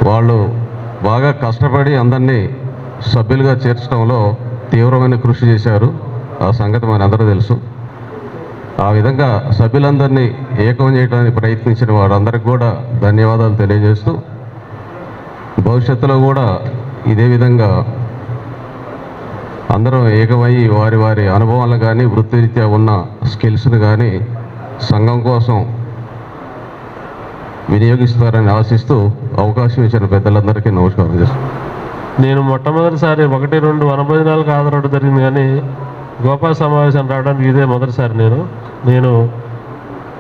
వాళ్ళు బాగా కష్టపడి అందరినీ సభ్యులుగా చేర్చడంలో తీవ్రమైన కృషి చేశారు. ఆ సంగతి మనందరూ తెలుసు. ఆ విధంగా సభ్యులందరినీ ఏకం చేయడానికి ప్రయత్నించిన వారందరికీ కూడా ధన్యవాదాలు తెలియజేస్తూ, భవిష్యత్తులో కూడా ఇదే విధంగా అందరూ ఏకమయ్యి వారి వారి అనుభవాలను కానీ వృత్తిరీత్యా ఉన్న స్కిల్స్ని కానీ సంఘం కోసం వినియోగిస్తారని ఆశిస్తూ అవకాశం ఇచ్చిన పెద్దలందరికీ నమస్కారం చేస్తాను. నేను మొట్టమొదటిసారి 1-2 వనభోజనాలకు హాజరవడం జరిగింది, కానీ గోపాల సమావేశం రావడానికి ఇదే మొదటిసారి. నేను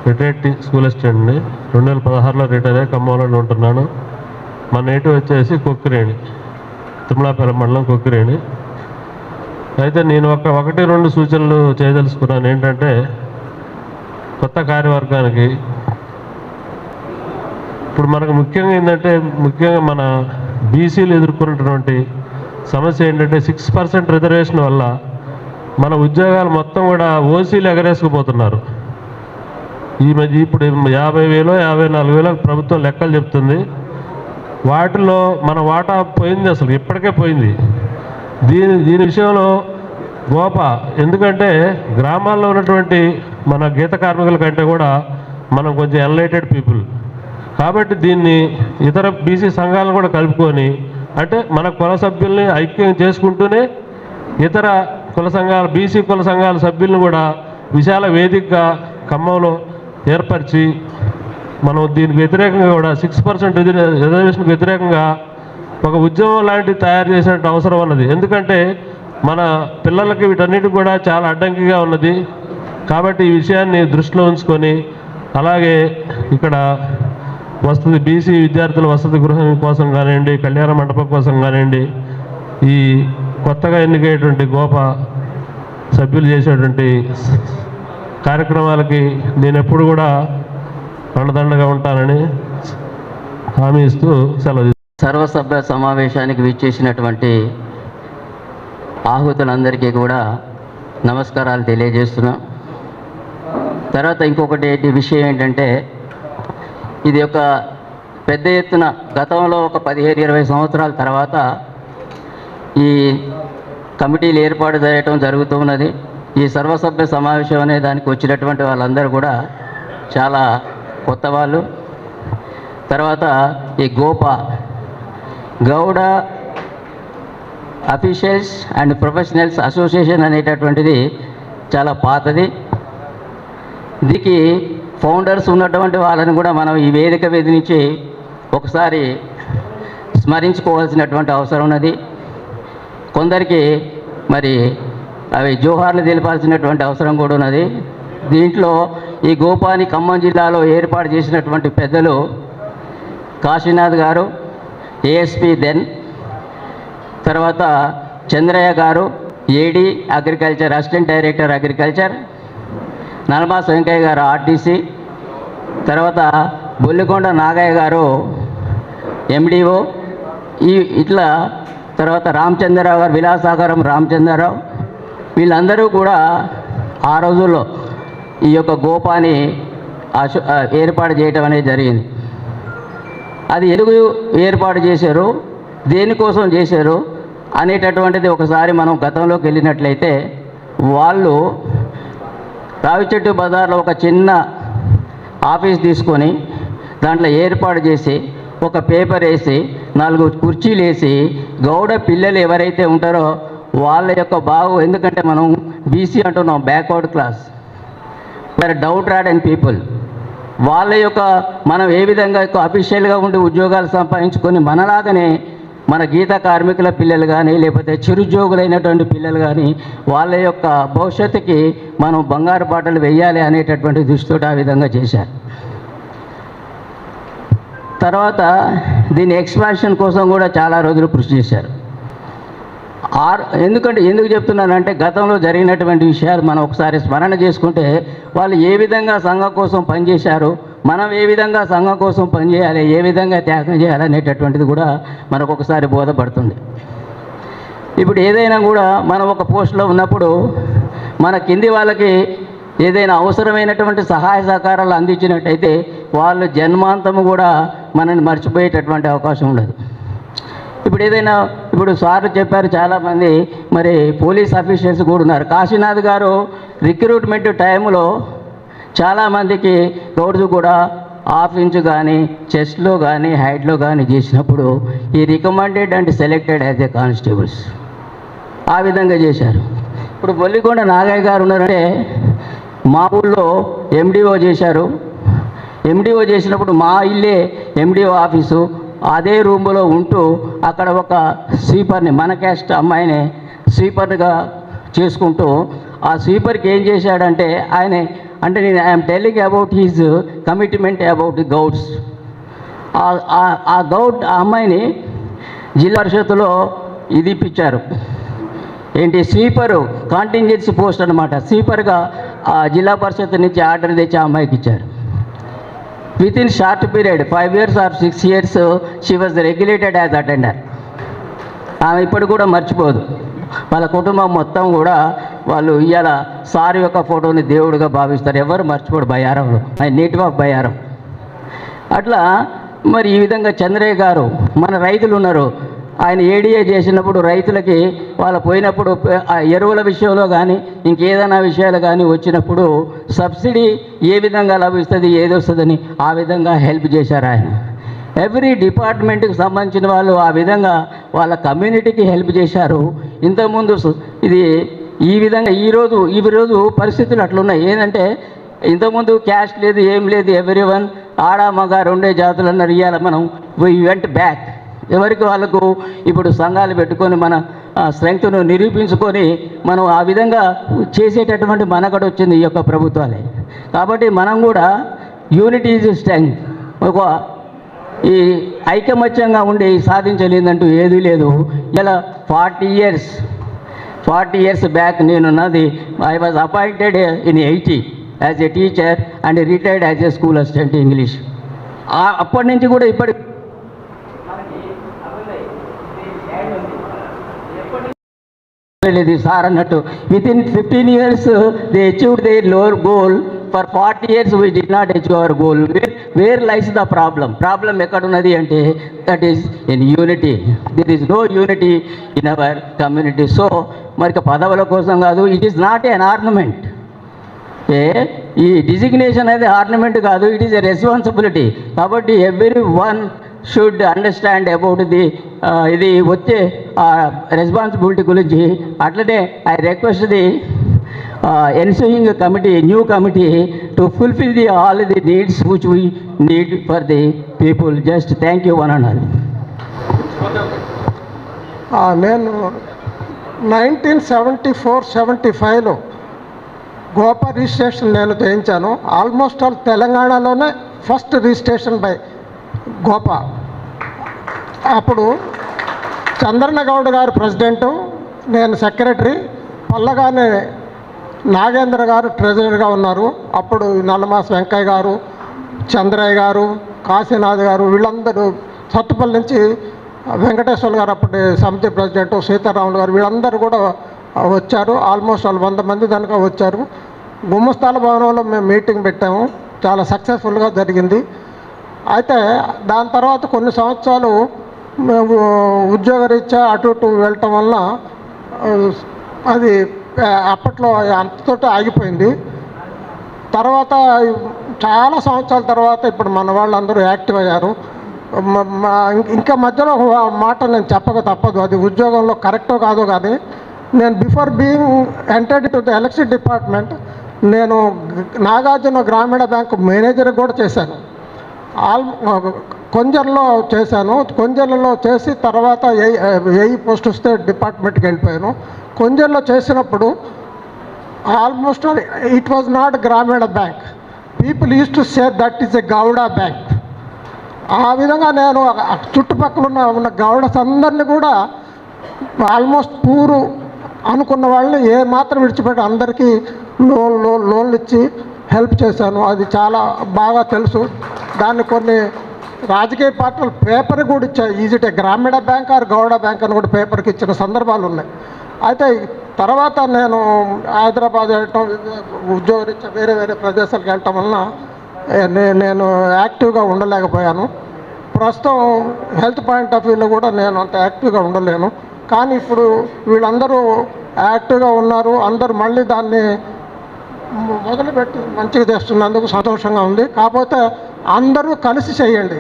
రిటైర్డ్ స్కూల్ అసిస్టెంట్ని. 2016లో రిటైర్ అయ్యి ఖమ్మంలో ఉంటున్నాను. మా నేటివ్ వచ్చేసి కొక్కిరేణి, తిరుమలాపల్లి మండలం కొక్కిరేణి. అయితే నేను 1-2 సూచనలు చేయదలుచుకున్నాను. ఏంటంటే, కొత్త కార్యవర్గానికి ఇప్పుడు మనకు ముఖ్యంగా మన బీసీలు ఎదుర్కొన్నటువంటి సమస్య ఏంటంటే 6% రిజర్వేషన్ వల్ల మన ఉద్యోగాలు మొత్తం కూడా ఓసీలు ఎగరేసుకుపోతున్నారు. ఈ మధ్య ఇప్పుడు 50,000 54,000 ప్రభుత్వం లెక్కలు చెప్తుంది. వాటిలో మన వాటా పోయింది, అసలు ఇప్పటికే పోయింది. దీని విషయంలో ఎందుకంటే గ్రామాల్లో ఉన్నటువంటి మన గీత కార్మికుల కంటే కూడా మనం కొంచెం ఎన్లైటెడ్ పీపుల్ కాబట్టి దీన్ని ఇతర బీసీ సంఘాలను కూడా కలుపుకొని, అంటే మన కుల సభ్యుల్ని ఐక్యం చేసుకుంటూనే ఇతర కుల సంఘాల బీసీ కుల సంఘాల సభ్యులను కూడా విశాల వేదికగా ఖమ్మంలో ఏర్పరిచి మనం దీనికి వ్యతిరేకంగా కూడా 6% రిజర్వేషన్కి వ్యతిరేకంగా ఒక ఉద్యమం లాంటివి తయారు చేసినట్టు అవసరం ఉన్నది. ఎందుకంటే మన పిల్లలకి వీటన్నిటికి కూడా చాలా అడ్డంకిగా ఉన్నది. కాబట్టి ఈ విషయాన్ని దృష్టిలో ఉంచుకొని, అలాగే ఇక్కడ బీసీ విద్యార్థుల వసతి గృహం కోసం కానివ్వండి, కళ్యాణ మండపం కోసం కానివ్వండి, ఈ కొత్తగా ఎన్నికయ్యేటువంటి సభ్యులు చేసేటువంటి కార్యక్రమాలకి నేను ఎప్పుడు కూడా అండదండగా ఉంటానని హామీ ఇస్తూ సెలవు. సర్వసభ్య సమావేశానికి విచ్చేసినటువంటి ఆహుతులందరికీ కూడా నమస్కారాలు తెలియజేస్తున్నాం. తర్వాత ఇంకొకటి విషయం ఏంటంటే, ఇది ఒక పెద్ద ఎత్తున గతంలో ఒక 15-20 సంవత్సరాల తర్వాత ఈ కమిటీలు ఏర్పాటు చేయటం జరుగుతున్నది. ఈ సర్వసభ్య సమావేశం అనే దానికి వచ్చినటువంటి వాళ్ళందరూ కూడా చాలా కొత్త వాళ్ళు. తర్వాత ఈ Gouda officials and professionals association అనేటటువంటిది చాలా పాతది. దీనికి ఫౌండర్స్ ఉన్నటువంటి వాళ్ళని కూడా మనం ఈ వేదిక మీద నుంచి ఒకసారి స్మరించుకోవాల్సినటువంటి అవసరం ఉన్నది. కొందరికి మరి అవి జోహార్లు తెలిపాల్సినటువంటి అవసరం కూడా ఉన్నది. దీంట్లో ఈ గోపాని ఖమ్మం జిల్లాలో ఏర్పాటు చేసినటువంటి పెద్దలు కాశీనాథ్ గారు, ఏఎస్పీ దెన్, తర్వాత చంద్రయ్య గారు, AD agriculture, assistant director agriculture, నల్మాస్ వెంకయ్య గారు ఆర్టీసీ, తర్వాత బొల్లికొండ నాగయ్య గారు ఎండిఓ, ఇట్లా తర్వాత రామచంద్రరావు గారు, విలాసాగరం రామచంద్రరావు, వీళ్ళందరూ కూడా ఆ రోజుల్లో ఈ యొక్క గోపాని ఏర్పాటు చేయటం అనేది జరిగింది. అది ఎందుకు ఏర్పాటు చేశారు, దేనికోసం చేశారు అనేటటువంటిది ఒకసారి మనం గతంలోకి వెళ్ళినట్లయితే, వాళ్ళు రావి చెట్టు బజార్లో ఒక చిన్న ఆఫీస్ తీసుకొని దాంట్లో ఏర్పాటు చేసి ఒక పేపర్ వేసి 4 కుర్చీలు వేసి గౌడ పిల్లలు ఎవరైతే ఉంటారో వాళ్ళ యొక్క ఎందుకంటే మనం బీసీ అంటున్నాం, బ్యాక్వర్డ్ క్లాస్, డౌట్ రాడెన్ పీపుల్, వాళ్ళ యొక్క మనం ఏ విధంగా అఫీషియల్గా ఉండి ఉద్యోగాలు సంపాదించుకొని మనలాగానే మన గీత కార్మికుల పిల్లలు కానీ లేకపోతే చిరుద్యోగులైనటువంటి పిల్లలు కానీ వాళ్ళ యొక్క భవిష్యత్తుకి మనం బంగారు బాటలు వేయాలి అనేటటువంటి దృష్టితో ఆ విధంగా చేశారు. తర్వాత దీని ఎక్స్పాన్షన్ కోసం కూడా చాలా రోజులు కృషి చేశారు. ఎందుకు చెప్తున్నానంటే, గతంలో జరిగినటువంటి విషయాలు మనం ఒకసారి స్మరణ చేసుకుంటే వాళ్ళు ఏ విధంగా సంఘం కోసం పనిచేశారు, మనం ఏ విధంగా సంఘం కోసం పనిచేయాలి, ఏ విధంగా త్యాగం చేయాలి అనేటటువంటిది కూడా మనకు ఒకసారి బోధపడుతుంది. ఇప్పుడు ఏదైనా కూడా మనం ఒక పోస్టులో ఉన్నప్పుడు మన కింది వాళ్ళకి ఏదైనా అవసరమైనటువంటి సహాయ సహకారాలు అందించినట్టయితే వాళ్ళు జన్మాంతము కూడా మనల్ని మర్చిపోయేటటువంటి అవకాశం ఉండదు. ఇప్పుడు ఏదైనా ఇప్పుడు సార్లు చెప్పారు చాలామంది, మరి పోలీస్ ఆఫీసర్స్ కూడా ఉన్నారు. కాశీనాథ్ గారు రిక్రూట్మెంట్ టైంలో చాలామందికి రోజు కూడా హాఫ్ ఇంచ్ కానీ చెస్ట్లో కానీ హైట్లో కానీ చేసినప్పుడు ఈ recommended and selected as a constables ఆ విధంగా చేశారు. ఇప్పుడు బొల్లికొండ నాగయ్య గారు ఉన్నారంటే మా ఊళ్ళో ఎండిఓ చేశారు. ఎండిఓ చేసినప్పుడు మా ఇల్లే ఎండిఓ ఆఫీసు, అదే రూమ్లో ఉంటూ అక్కడ ఒక స్వీపర్ని, మన క్యాస్ట్ అమ్మాయిని స్వీపర్గా చేసుకుంటూ ఆ స్వీపర్కి ఏం చేశాడంటే ఆయన అంటే నేను I'm telling about his commitment about the Gouds. ఆ గౌడ్ ఆ అమ్మాయిని జిల్లా పరిషత్తులో ఇది ఇప్పించారు, ఏంటి స్వీపరు కాంటింజెన్సీ పోస్ట్ అనమాట. స్వీపర్గా ఆ జిల్లా పరిషత్ నుంచి ఆర్డర్ తెచ్చి ఆ అమ్మాయికి ఇచ్చారు. With in short period 5 years or 6 years she was regulated as attender. ఆమె ఇప్పుడు కూడా మర్చిపోదు. వాళ్ళ కుటుంబం మొత్తం కూడా వాళ్ళు ఇవాళ సార్ యొక్క ఫోటోని దేవుడిగా భావిస్తారు. ఎవరు మర్చిపోడు బయ్యారంలో, నేటివ్ ఆఫ్ బయ్యారం. అట్లా మరి ఈ విధంగా చంద్రయ్య గారు మన రైతులు ఉన్నారు, ఆయన ఏడీఏ చేసినప్పుడు రైతులకి వాళ్ళు పోయినప్పుడు ఎరువుల విషయంలో కానీ ఇంకేదైనా విషయాలు కానీ వచ్చినప్పుడు సబ్సిడీ ఏ విధంగా లభిస్తుంది ఏది వస్తుందని ఆ విధంగా హెల్ప్ చేశారు ఆయన. ఎవ్రీ డిపార్ట్మెంట్కి సంబంధించిన వాళ్ళు ఆ విధంగా వాళ్ళ కమ్యూనిటీకి హెల్ప్ చేశారు. ఇంతకుముందు ఇది ఈ విధంగా ఈరోజు పరిస్థితులు అట్లున్నాయి. ఏంటంటే ఇంతకుముందు క్యాస్ట్ లేదు, ఏం లేదు, ఎవ్రీవన్ ఆడ మగ రెండే జాతులు అన్నారు. ఇవాళ మనం వీ వెంట్ బ్యాక్. ఎవరికి వాళ్ళకు ఇప్పుడు సంఘాలు పెట్టుకొని మన స్ట్రెంగ్త్ను నిరూపించుకొని మనం ఆ విధంగా చేసేటటువంటి మనకడ వచ్చింది ఈ యొక్క ప్రభుత్వాలే. కాబట్టి మనం కూడా యూనిటీ ఈజ్ స్ట్రెంగ్త్, ఒక ఈ ఐకమత్యంగా ఉండి సాధించలేదంటూ ఏదీ లేదు. ఇలా 40 years బ్యాక్ నేనున్నది I was appointed in 80 as a teacher and retired as a school assistant English. అప్పటి నుంచి కూడా ఇప్పటి సార్ అన్నట్టు with in 15 years they achieved their lower goal. For 40 years we did not achieve our goal. Where lies the problem ఎక్కడున్నది అంటే that is in unity. There is no unity in our community. So మరి పదవుల కోసం కాదు, it is not an ornament. ఈ designation అనేది ornament కాదు, it is a responsibility. కాబట్టి every one should understand about the ఇది వచ్చే రెస్పాన్సిబిలిటీ గురించి. అట్లనే I request the ensuing committee, new committee to fulfill all the needs which we need for the people. Just thank you one and all. నేను 1974-75లో గోపా registration నేను చేయించాను. Almost all తెలంగాణలోనే first registration by గోపా. అప్పుడు చంద్రన్న గౌడ్ గారు president, నేను secretary, పల్లగానే Nagendra గారు ట్రెజరర్గా ఉన్నారు. అప్పుడు నల్లమాస వెంకయ్య గారు, చంద్రయ్య గారు, కాశీనాథ్ గారు, వీళ్ళందరూ సత్తుపల్లి నుంచి వెంకటేశ్వర గారు అప్పటి సమితి ప్రెసిడెంట్, సీతారాములు గారు, వీళ్ళందరూ కూడా వచ్చారు. ఆల్మోస్ట్ వాళ్ళు 100 మంది కనుక వచ్చారు. గుమ్మస్థాల భవనంలో మేము మీటింగ్ పెట్టాము, చాలా సక్సెస్ఫుల్గా జరిగింది. అయితే దాని తర్వాత కొన్ని సంవత్సరాలు మేము ఉద్యోగరీత్యా అటు ఇటు వెళ్ళటం వల్ల అది అప్పట్లో అంతతో ఆగిపోయింది. తర్వాత చాలా సంవత్సరాల తర్వాత ఇప్పుడు మన వాళ్ళందరూ యాక్టివ్ అయ్యారు. ఇంకా మధ్యలో ఒక మాట నేను చెప్పక తప్పదు, అది ఉద్యోగంలో కరెక్టో కాదో కానీ, నేను before being entered to the electricity department నేను నాగార్జున గ్రామీణ బ్యాంక్ మేనేజర్ కూడా చేశాను. కొంజర్లో చేశాను. కొంజర్లలో చేసి తర్వాత ఏ పోస్ట్ వస్తే డిపార్ట్మెంట్కి వెళ్ళిపోయాను. కొంజర్లో చేసినప్పుడు almost it was not Grameena bank. People use to say that is a Gouda bank. ఆ విధంగా నేను చుట్టుపక్కల ఉన్న గౌడస్ అందరినీ కూడా ఆల్మోస్ట్ పూరు అనుకున్న వాళ్ళని ఏ మాత్రం విడిచిపెట్టి అందరికీ లోన్లు ఇచ్చి హెల్ప్ చేశాను. అది చాలా బాగా తెలుసు. దాన్ని కొన్ని రాజకీయ పార్టీలు పేపర్ కూడా ఇచ్చాయి, ఈజ్ ఇట్ ఏ గ్రామీణ బ్యాంక్ ఆర్ గౌడ బ్యాంక్ అని కూడా పేపర్కి ఇచ్చిన సందర్భాలు ఉన్నాయి. అయితే తర్వాత నేను హైదరాబాద్ వెళ్ళటం, ఉద్యోగరీత్యా వేరే వేరే ప్రదేశాలకు వెళ్ళటం వలన నేను యాక్టివ్గా ఉండలేకపోయాను. ప్రస్తుతం హెల్త్ పాయింట్ ఆఫ్ వ్యూలో కూడా నేను అంత యాక్టివ్గా ఉండలేను. కానీ ఇప్పుడు వీళ్ళందరూ యాక్టివ్గా ఉన్నారు. అందరూ మళ్ళీ దాన్ని మొదలుపెట్టి మంచిగా చేస్తున్నందుకు సంతోషంగా ఉంది. కాకపోతే అందరూ కలిసి చేయండి.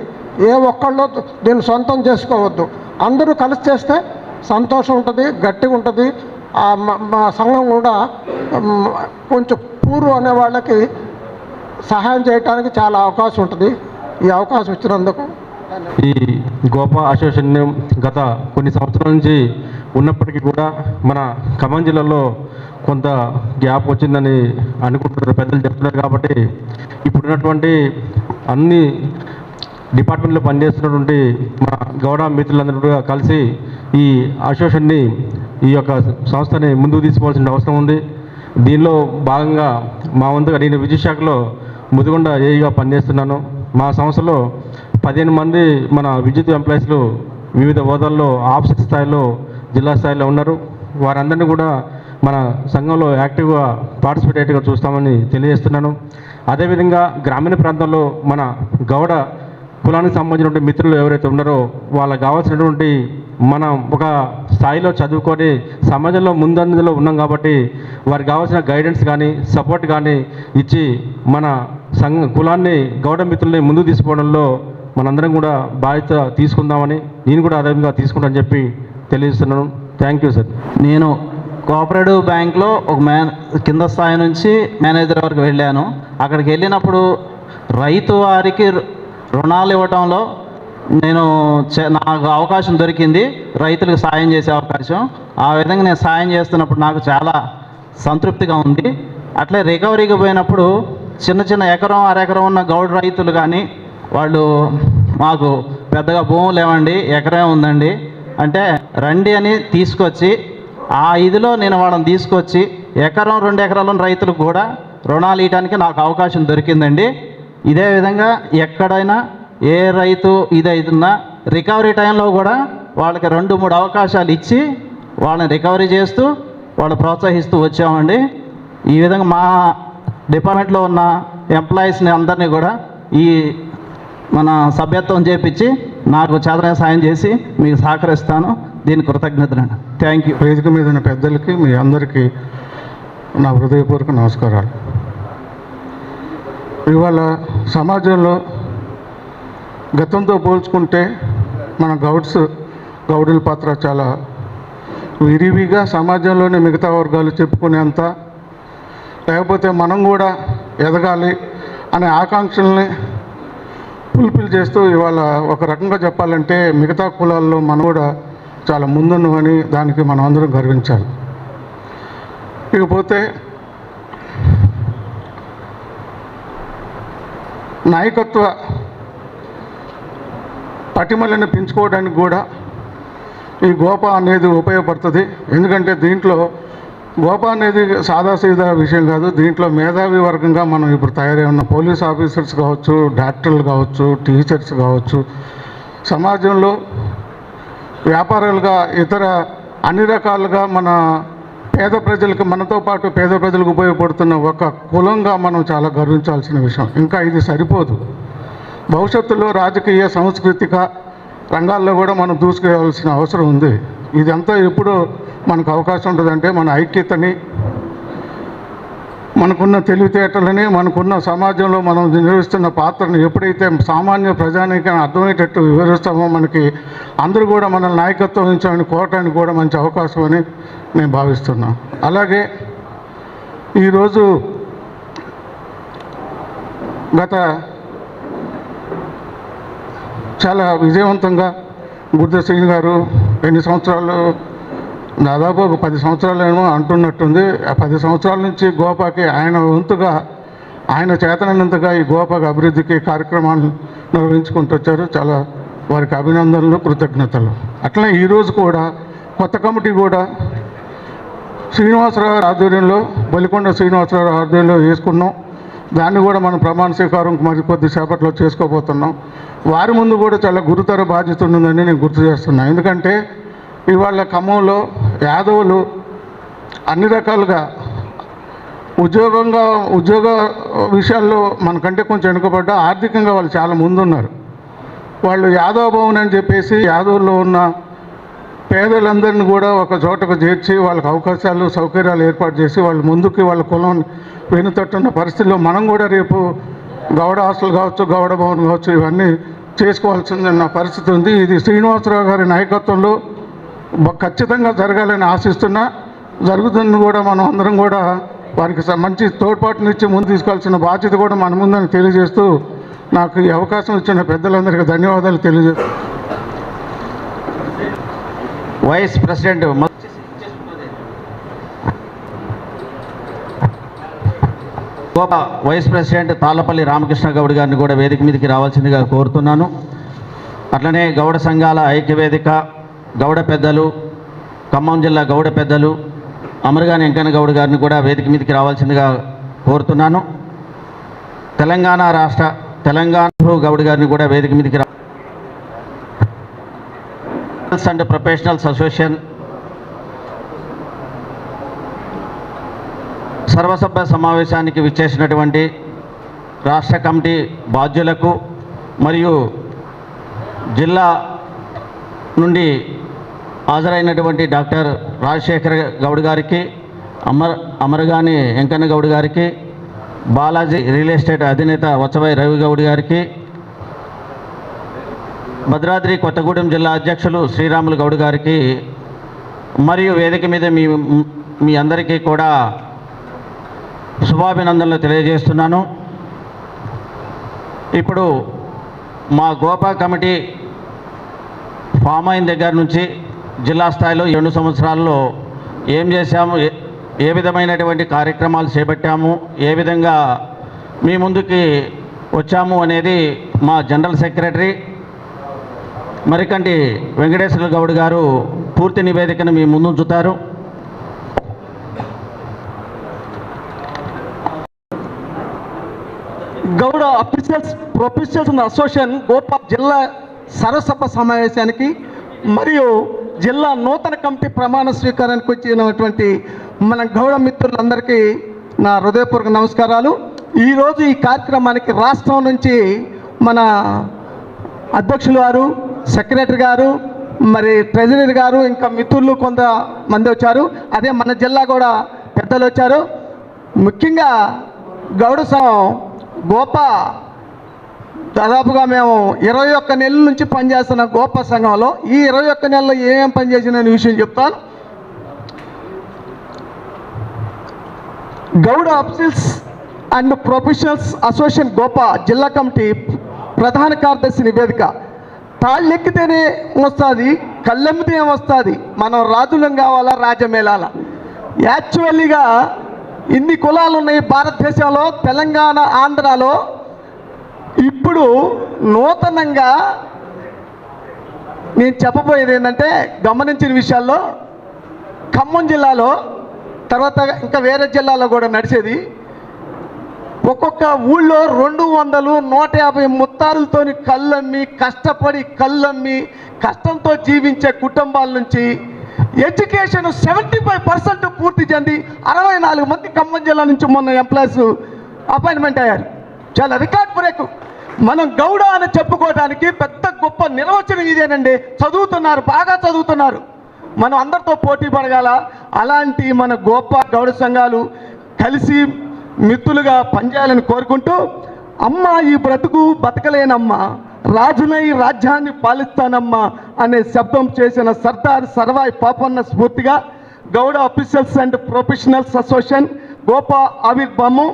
ఏ ఒక్కళ్ళు దీన్ని సొంతం చేసుకోవద్దు. అందరూ కలిసి చేస్తే సంతోషం ఉంటుంది, గట్టిగా ఉంటుంది. మా సంఘం కూడా కొంచెం పూర్వ అనే వాళ్ళకి సహాయం చేయడానికి చాలా అవకాశం ఉంటుంది. ఈ అవకాశం ఇచ్చినందుకు ఈ గోపా అసోసియేషన్ గత కొన్ని సంవత్సరాల నుంచి ఉన్నప్పటికీ కూడా మన ఖమ్మం జిల్లాలో కొంత గ్యాప్ వచ్చిందని అనుకుంటున్నారు, పెద్దలు చెప్తున్నారు. కాబట్టి ఇప్పుడున్నటువంటి అన్ని డిపార్ట్మెంట్లో పనిచేస్తున్నటువంటి మన గౌడ మిత్రులందరూ కూడా కలిసి ఈ అసోసియేషన్ని, ఈ యొక్క సంస్థని ముందుకు తీసుకోవాల్సిన అవసరం ఉంది. దీనిలో భాగంగా మా వంతుగా నేను విద్యుత్ శాఖలో ముదిగొండ ఏఈగా పనిచేస్తున్నాను. మా సంస్థలో 15 మంది మన విద్యుత్ ఎంప్లాయీస్లు వివిధ హోదాల్లో ఆఫీసర్ స్థాయిలో, జిల్లా స్థాయిలో ఉన్నారు. వారందరినీ కూడా మన సంఘంలో యాక్టివ్గా పార్టిసిపేట్గా చూస్తామని తెలియజేస్తున్నాను. అదేవిధంగా గ్రామీణ ప్రాంతంలో మన గౌడ కులానికి సంబంధించినటువంటి మిత్రులు ఎవరైతే ఉన్నారో వాళ్ళకి కావాల్సినటువంటి మనం ఒక స్థాయిలో చదువుకొని సమాజంలో ముందంజలో ఉన్నాం కాబట్టి వారికి కావాల్సిన గైడెన్స్ కానీ సపోర్ట్ కానీ ఇచ్చి మన కులాన్ని గౌడ మిత్రుల్ని ముందుకు తీసుకోవడంలో మనందరం కూడా బాధ్యత తీసుకుందామని నేను కూడా అదేవిధంగా తీసుకుంటానని చెప్పి తెలియజేస్తున్నాను. Thank you sir. నేను కోఆపరేటివ్ బ్యాంక్లో ఒక కింద స్థాయి నుంచి మేనేజర్ వరకు వెళ్ళాను. అక్కడికి వెళ్ళినప్పుడు రైతు వారికి రుణాలు ఇవ్వటంలో నాకు అవకాశం దొరికింది, రైతులకు సాయం చేసే అవకాశం. ఆ విధంగా నేను సాయం చేస్తున్నప్పుడు నాకు చాలా సంతృప్తిగా ఉంది. అట్లే రికవరీకి పోయినప్పుడు చిన్న చిన్న ఎకరం అరెకరం ఉన్న గౌడ రైతులు కానీ వాళ్ళు మాకు పెద్దగా భూములు లేవండి, ఎకరం ఉందండి అంటే రండి అని తీసుకొచ్చి ఆ ఇదిలో నేను వాళ్ళని తీసుకొచ్చి ఎకరం 2 ఎకరాల రైతులకు కూడా రుణాలు ఇవ్వడానికి నాకు అవకాశం దొరికిందండి. ఇదే విధంగా ఎక్కడైనా ఏ రైతు ఇదైతున్నా రికవరీ టైంలో కూడా వాళ్ళకి 2-3 అవకాశాలు ఇచ్చి వాళ్ళని రికవరీ చేస్తూ వాళ్ళు ప్రోత్సహిస్తూ వచ్చామండి. ఈ విధంగా మా డిపార్ట్మెంట్లో ఉన్న ఎంప్లాయీస్ని అందరినీ కూడా ఈ మన సభ్యత్వం చేపించి నాకు చేతనైన సాయం చేసి మీకు సహకరిస్తాను. దీనికి కృతజ్ఞతలండి. Thank you. వేదిక మీద ఉన్న పెద్దలకి మీ అందరికీ నా హృదయపూర్వక నమస్కారాలు. ఇవాళ సమాజంలో గతంతో పోల్చుకుంటే మన గౌడుల పాత్ర చాలా విరివిగా సమాజంలోనే మిగతా వర్గాలు చెప్పుకునేంత, లేకపోతే మనం కూడా ఎదగాలి అనే ఆకాంక్షల్ని ఫుల్ఫిల్ చేస్తూ ఇవాళ ఒక రకంగా చెప్పాలంటే మిగతా కులాల్లో మనం కూడా చాలా ముందున్నామని దానికి మనం అందరం గర్వించాలి. ఇకపోతే నాయకత్వ పటిమలను పెంచుకోవడానికి కూడా ఈ గోపా అనేది ఉపయోగపడుతుంది. ఎందుకంటే దీంట్లో గోపా అనేది సాదాసీదా విషయం కాదు. దీంట్లో మేధావి వర్గంగా మనం ఇప్పుడు తయారై ఉన్న పోలీస్ ఆఫీసర్స్ కావచ్చు, డాక్టర్లు కావచ్చు, టీచర్స్ కావచ్చు, సమాజంలో వ్యాపారాలుగా ఇతర అన్ని రకాలుగా మన పేద ప్రజలకు, మనతో పాటు పేద ప్రజలకు ఉపయోగపడుతున్న ఒక కులంగా మనం చాలా గర్వించాల్సిన విషయం. ఇంకా ఇది సరిపోదు. భవిష్యత్తులో రాజకీయ సాంస్కృతిక రంగాల్లో కూడా మనం దూసుకెళ్లాల్సిన అవసరం ఉంది. ఇదంతా ఎప్పుడు మనకు అవకాశం ఉంటుందంటే మన ఐక్యతని, మనకున్న తెలివితేటలని, మనకున్న సమాజంలో మనం నిర్వహిస్తున్న పాత్రను ఎప్పుడైతే సామాన్య ప్రజానికి అర్థమయ్యేటట్టు వివరిస్తామో మనకి అందరూ కూడా మనల్ని నాయకత్వం వహించాలని కోరటానికి కూడా మంచి అవకాశం అని నేను భావిస్తున్నాను. అలాగే ఈరోజు గత చాలా విజయవంతంగా గుర్ద శ్రీని గారు ఎన్ని సంవత్సరాలు, దాదాపు ఒక 10 సంవత్సరాలేమో అంటున్నట్టుంది. ఆ 10 సంవత్సరాల నుంచి గోపాకి ఆయన వంతుగా, ఆయన చేతనైనంతగా ఈ గోపాకి అభివృద్ధికి కార్యక్రమాలు నిర్వహించుకుంటూ వచ్చారు. చాలా వారికి అభినందనలు, కృతజ్ఞతలు. అట్లనే ఈరోజు కూడా కొత్త కమిటీ కూడా శ్రీనివాసరావు ఆధ్వర్యంలో, బలికొండ శ్రీనివాసరావు ఆధ్వర్యంలో వేసుకున్నాం. దాన్ని కూడా మనం ప్రమాణ స్వీకారం మరి కొద్దిసేపట్లో చేసుకోబోతున్నాం. వారి ముందు కూడా చాలా గురుతర బాధ్యత ఉందని నేను గుర్తు చేస్తున్నాను. ఎందుకంటే ఇవాళ ఖమ్మంలో యాదవులు అన్ని రకాలుగా ఉద్యోగ విషయాల్లో మనకంటే కొంచెం వెనుకబడ్డా ఆర్థికంగా వాళ్ళు చాలా ముందున్నారు. వాళ్ళు యాదవ భవన్ అని చెప్పేసి యాదవ్లో ఉన్న పేదలందరినీ కూడా ఒక చోటకు చేర్చి వాళ్ళకి అవకాశాలు సౌకర్యాలు ఏర్పాటు చేసి వాళ్ళు ముందుకి వాళ్ళ కులం వెనుతట్టున్న పరిస్థితుల్లో మనం కూడా రేపు గౌడ హాస్టల్ కావచ్చు, గౌడ భవన్ కావచ్చు, ఇవన్నీ చేసుకోవాల్సిన పరిస్థితి ఉంది. ఇది శ్రీనివాసరావు గారి నాయకత్వంలో ఖచ్చితంగా జరగాలని ఆశిస్తున్నా, జరుగుతుందని కూడా మనం అందరం కూడా వారికి మంచి తోడ్పాటునిచ్చి ముందు తీసుకోవాల్సిన బాధ్యత కూడా మన ముందని తెలియజేస్తూ నాకు ఈ అవకాశం ఇచ్చిన పెద్దలందరికీ ధన్యవాదాలు తెలియజేస్తాను. Vice president vice president Tallapalli Ramakrishna Goud గారిని కూడా వేదిక మీదకి రావాల్సిందిగా కోరుతున్నాను. అట్లనే గౌడ సంఘాల ఐక్యవేదిక గౌడ పెద్దలు, ఖమ్మం జిల్లా గౌడ పెద్దలు అమరగాని వెంకన్న గౌడ్ గారిని కూడా వేదిక మీదకి రావాల్సిందిగా కోరుతున్నాను. తెలంగాణ రాష్ట్ర గౌడ్ గారిని కూడా వేదిక మీదకి అండ్ ప్రొఫెషనల్స్ అసోసియేషన్ సర్వసభ్య సమావేశానికి విచ్చేసినటువంటి రాష్ట్ర కమిటీ బాధ్యులకు మరియు జిల్లా నుండి హాజరైనటువంటి డాక్టర్ రాజశేఖర్ గౌడ్ గారికి, అమరగాని వెంకన్న గౌడ్ గారికి, బాలాజీ రియల్ ఎస్టేట్ అధినేత వత్సవాయి రవి గౌడ్ గారికి, భద్రాద్రి కొత్తగూడెం జిల్లా అధ్యక్షులు శ్రీరాములు గౌడ్ గారికి మరియు వేదిక మీద మీ అందరికీ కూడా శుభాభినందనలు తెలియజేస్తున్నాను. ఇప్పుడు మా గోపా కమిటీ ఫామ్ అయిన దగ్గర నుంచి జిల్లా స్థాయిలో 2 సంవత్సరాల్లో ఏం చేశాము, ఏ విధమైనటువంటి కార్యక్రమాలు చేపట్టాము, ఏ విధంగా మీ ముందుకి వచ్చాము అనేది మా జనరల్ సెక్రటరీ మరికంటి వెంకటేశ్వర గౌడ్ గారు పూర్తి నివేదికను మీ ముందు ఉంచుతారు. Gowda officials professionals association GOPA జిల్లా సర్వసభ సమావేశానికి మరియు జిల్లా నూతన కమిటీ ప్రమాణ స్వీకారానికి వచ్చినటువంటి మన గౌడ మిత్రులందరికీ నా హృదయపూర్వక నమస్కారాలు. ఈరోజు ఈ కార్యక్రమానికి రాష్ట్రం నుంచి మన అధ్యక్షులు గారు, సెక్రటరీ గారు, మరి ట్రెజరీ గారు, ఇంకా మిత్రులు కొంతమంది వచ్చారు. అదే మన జిల్లా కూడా పెద్దలు వచ్చారు. ముఖ్యంగా గౌడ సంఘం గోపా దాదాపుగా మేము 21 నెలల నుంచి పనిచేస్తున్న గోపా సంఘంలో ఈ 21 నెలల్లో ఏమేం పనిచేసిన విషయం చెప్తాను. Goud officials and professionals association GOPA జిల్లా కమిటీ ప్రధాన కార్యదర్శి నివేదిక. తాళ్ళెక్కితేనే వస్తుంది, కళ్ళెమ్మితే ఏమొస్తుంది, మనం రాజులం కావాలా, రాజమేళాల. యాక్చువల్లీగా ఇన్ని కులాలు ఉన్నాయి భారతదేశంలో, తెలంగాణ ఆంధ్రాలో. ఇప్పుడు నూతనంగా నేను చెప్పబోయేది ఏంటంటే, గమనించిన విషయాల్లో ఖమ్మం జిల్లాలో, తర్వాత ఇంకా వేరే జిల్లాలో కూడా నడిచేది, ఒక్కొక్క ఊళ్ళో 200, 150 ముత్తారులతో కళ్ళమ్మి, కష్టపడి కళ్ళమ్మి కష్టంతో జీవించే కుటుంబాల నుంచి ఎడ్యుకేషన్ 75% పూర్తి చెంది 64 మంది ఖమ్మం జిల్లా నుంచి మొన్న ఎంప్లాయీస్ అపాయింట్మెంట్ అయ్యారు. చాలా రికార్డ్ బ్రేక్. మనం గౌడ అని చెప్పుకోవడానికి పెద్ద గొప్ప నిర్వచనం ఇదేనండి. చదువుతున్నారు, బాగా చదువుతున్నారు. మనం అందరితో పోటీ పడగల. అలాంటి మన గొప్ప గౌడ సంఘాలు కలిసి మిత్రులుగా పనిచేయాలని కోరుకుంటూ, అమ్మ ఈ బ్రతుకు బతకలేనమ్మా, రాజునై రాజ్యాన్ని పాలిస్తానమ్మా అనే శబ్దం చేసిన సర్దార్ సర్వాయి పాపన్న స్ఫూర్తిగా Goud officials and professionals association GOPA ఆవిర్భావం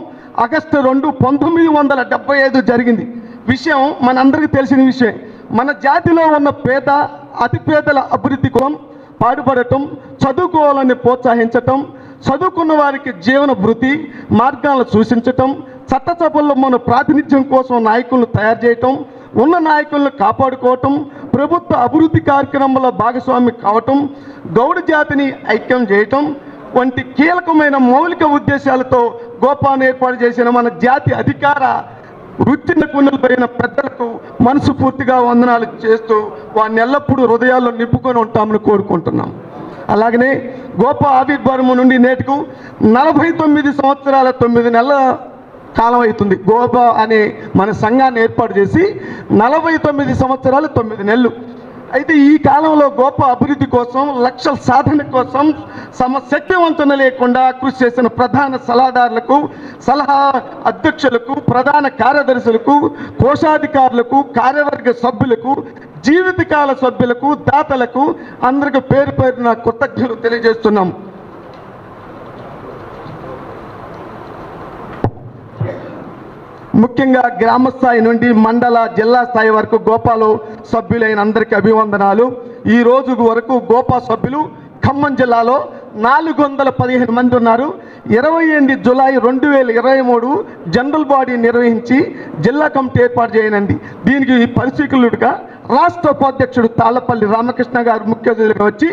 ఆగస్టు 2, 1975 జరిగింది. విషయం మనందరికీ తెలిసిన విషయం. మన జాతిలో ఉన్న పేద అతి పేదల అభివృద్ధి కోసం పాటుపడటం, చదువుకోవాలని ప్రోత్సహించటం, చదువుకున్న వారికి జీవన వృత్తి మార్గాలను సూచించటం, చట్టసభల్లో మన ప్రాతినిధ్యం కోసం నాయకులను తయారు చేయటం, ఉన్న నాయకులను కాపాడుకోవటం, ప్రభుత్వ అభివృద్ధి కార్యక్రమంలో భాగస్వామి కావటం, గౌడ జాతిని ఐక్యం చేయటం వంటి కీలకమైన మౌలిక ఉద్దేశాలతో గోపాను ఏర్పాటు చేసిన మన జాతి అధికార వృత్తిని కొనుగోలుపోయిన పెద్దలకు మనస్ఫూర్తిగా వందనాలు చేస్తూ వారిని ఎల్లప్పుడూ హృదయాల్లో నింపుకొని ఉంటామని కోరుకుంటున్నాం. అలాగనే గోపా ఆవిర్భావం నుండి నేటికు 49 సంవత్సరాల 9 నెలల కాలం అవుతుంది. గోపా అనే మన సంఘాన్ని ఏర్పాటు చేసి 49 సంవత్సరాలు 9 నెలలు. అయితే ఈ కాలంలో గొప్ప అభివృద్ధి కోసం, లక్ష్యాల సాధన కోసం శక్తివంతన లేకుండా కృషి చేసిన ప్రధాన సలహాదారులకు, సలహా అధ్యక్షులకు, ప్రధాన కార్యదర్శులకు, కోశాధికారులకు, కార్యవర్గ సభ్యులకు, జీవితకాల సభ్యులకు, దాతలకు అందరికీ పేరు పేరున కృతజ్ఞతలు తెలియజేస్తున్నాం. ముఖ్యంగా గ్రామ స్థాయి నుండి మండల, జిల్లా స్థాయి వరకు గోపాలో సభ్యులైన అందరికీ అభివందనాలు. ఈ రోజు వరకు గోపా సభ్యులు ఖమ్మం జిల్లాలో 415 మంది ఉన్నారు. 28 జూలై 2023 జనరల్ బాడీ నిర్వహించి జిల్లా కమిటీ ఏర్పాటు చేయనండి. దీనికి పరిశీలకులుగా రాష్ట్ర ఉపాధ్యక్షుడు తాళ్లపల్లి రామకృష్ణ గారు ముఖ్య అతిథిగా వచ్చి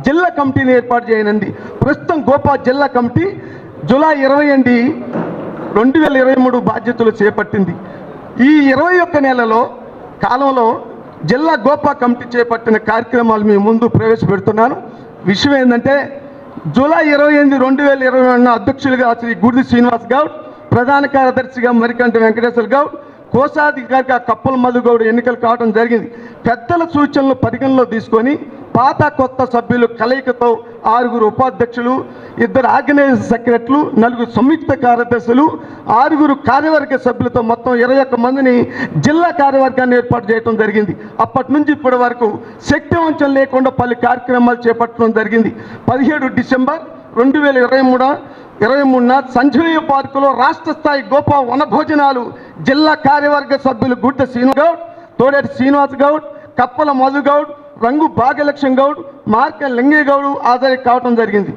జిల్లా కమిటీని ఏర్పాటు చేయనండి. ప్రస్తుతం గోపా జిల్లా కమిటీ జూలై 28, 2023 బాధ్యతలు చేపట్టింది. ఈ 21 నెలలో కాలంలో జిల్లా గోపా కమిటీ చేపట్టిన కార్యక్రమాలు మీ ముందు ప్రవేశపెడుతున్నాను. విషయం ఏంటంటే, జూలై 28, 2021 అధ్యక్షులుగా శ్రీ గుడిది శ్రీనివాస్ గౌడ్, ప్రధాన కార్యదర్శిగా మరికంటి వెంకటేశ్వర గౌడ్, కోశాధికారిగా కప్పల మధు గౌడ్ ఎన్నికలు కావడం జరిగింది. పెద్దల సూచనలు పరిగణలో తీసుకొని పాత కొత్త సభ్యులు కలయికతో 6 ఉపాధ్యక్షులు, 2 ఆర్గనైజేషన్ సెక్రటరీలు, 4 సంయుక్త కార్యదర్శులు, 6 కార్యవర్గ సభ్యులతో మొత్తం 21 మందిని జిల్లా కార్యవర్గాన్ని ఏర్పాటు చేయడం జరిగింది. అప్పటి నుంచి ఇప్పటి వరకు శక్తివంచన లేకుండా పలు కార్యక్రమాలు చేపట్టడం జరిగింది. 17 డిసెంబర్ 2023 సంజీవ పార్కులో రాష్ట్ర స్థాయి గోపా వనభోజనాలు జిల్లా కార్యవర్గ సభ్యులు గుడ్డ శ్రీనివాస్ గౌడ్, తోడేటి శ్రీనివాస్ గౌడ్, కప్పల మధు గౌడ్, రంగు భాగ్యలక్ష్మి గౌడ్, మార్క లింగయ్య గౌడ్ హాజరు కావడం జరిగింది.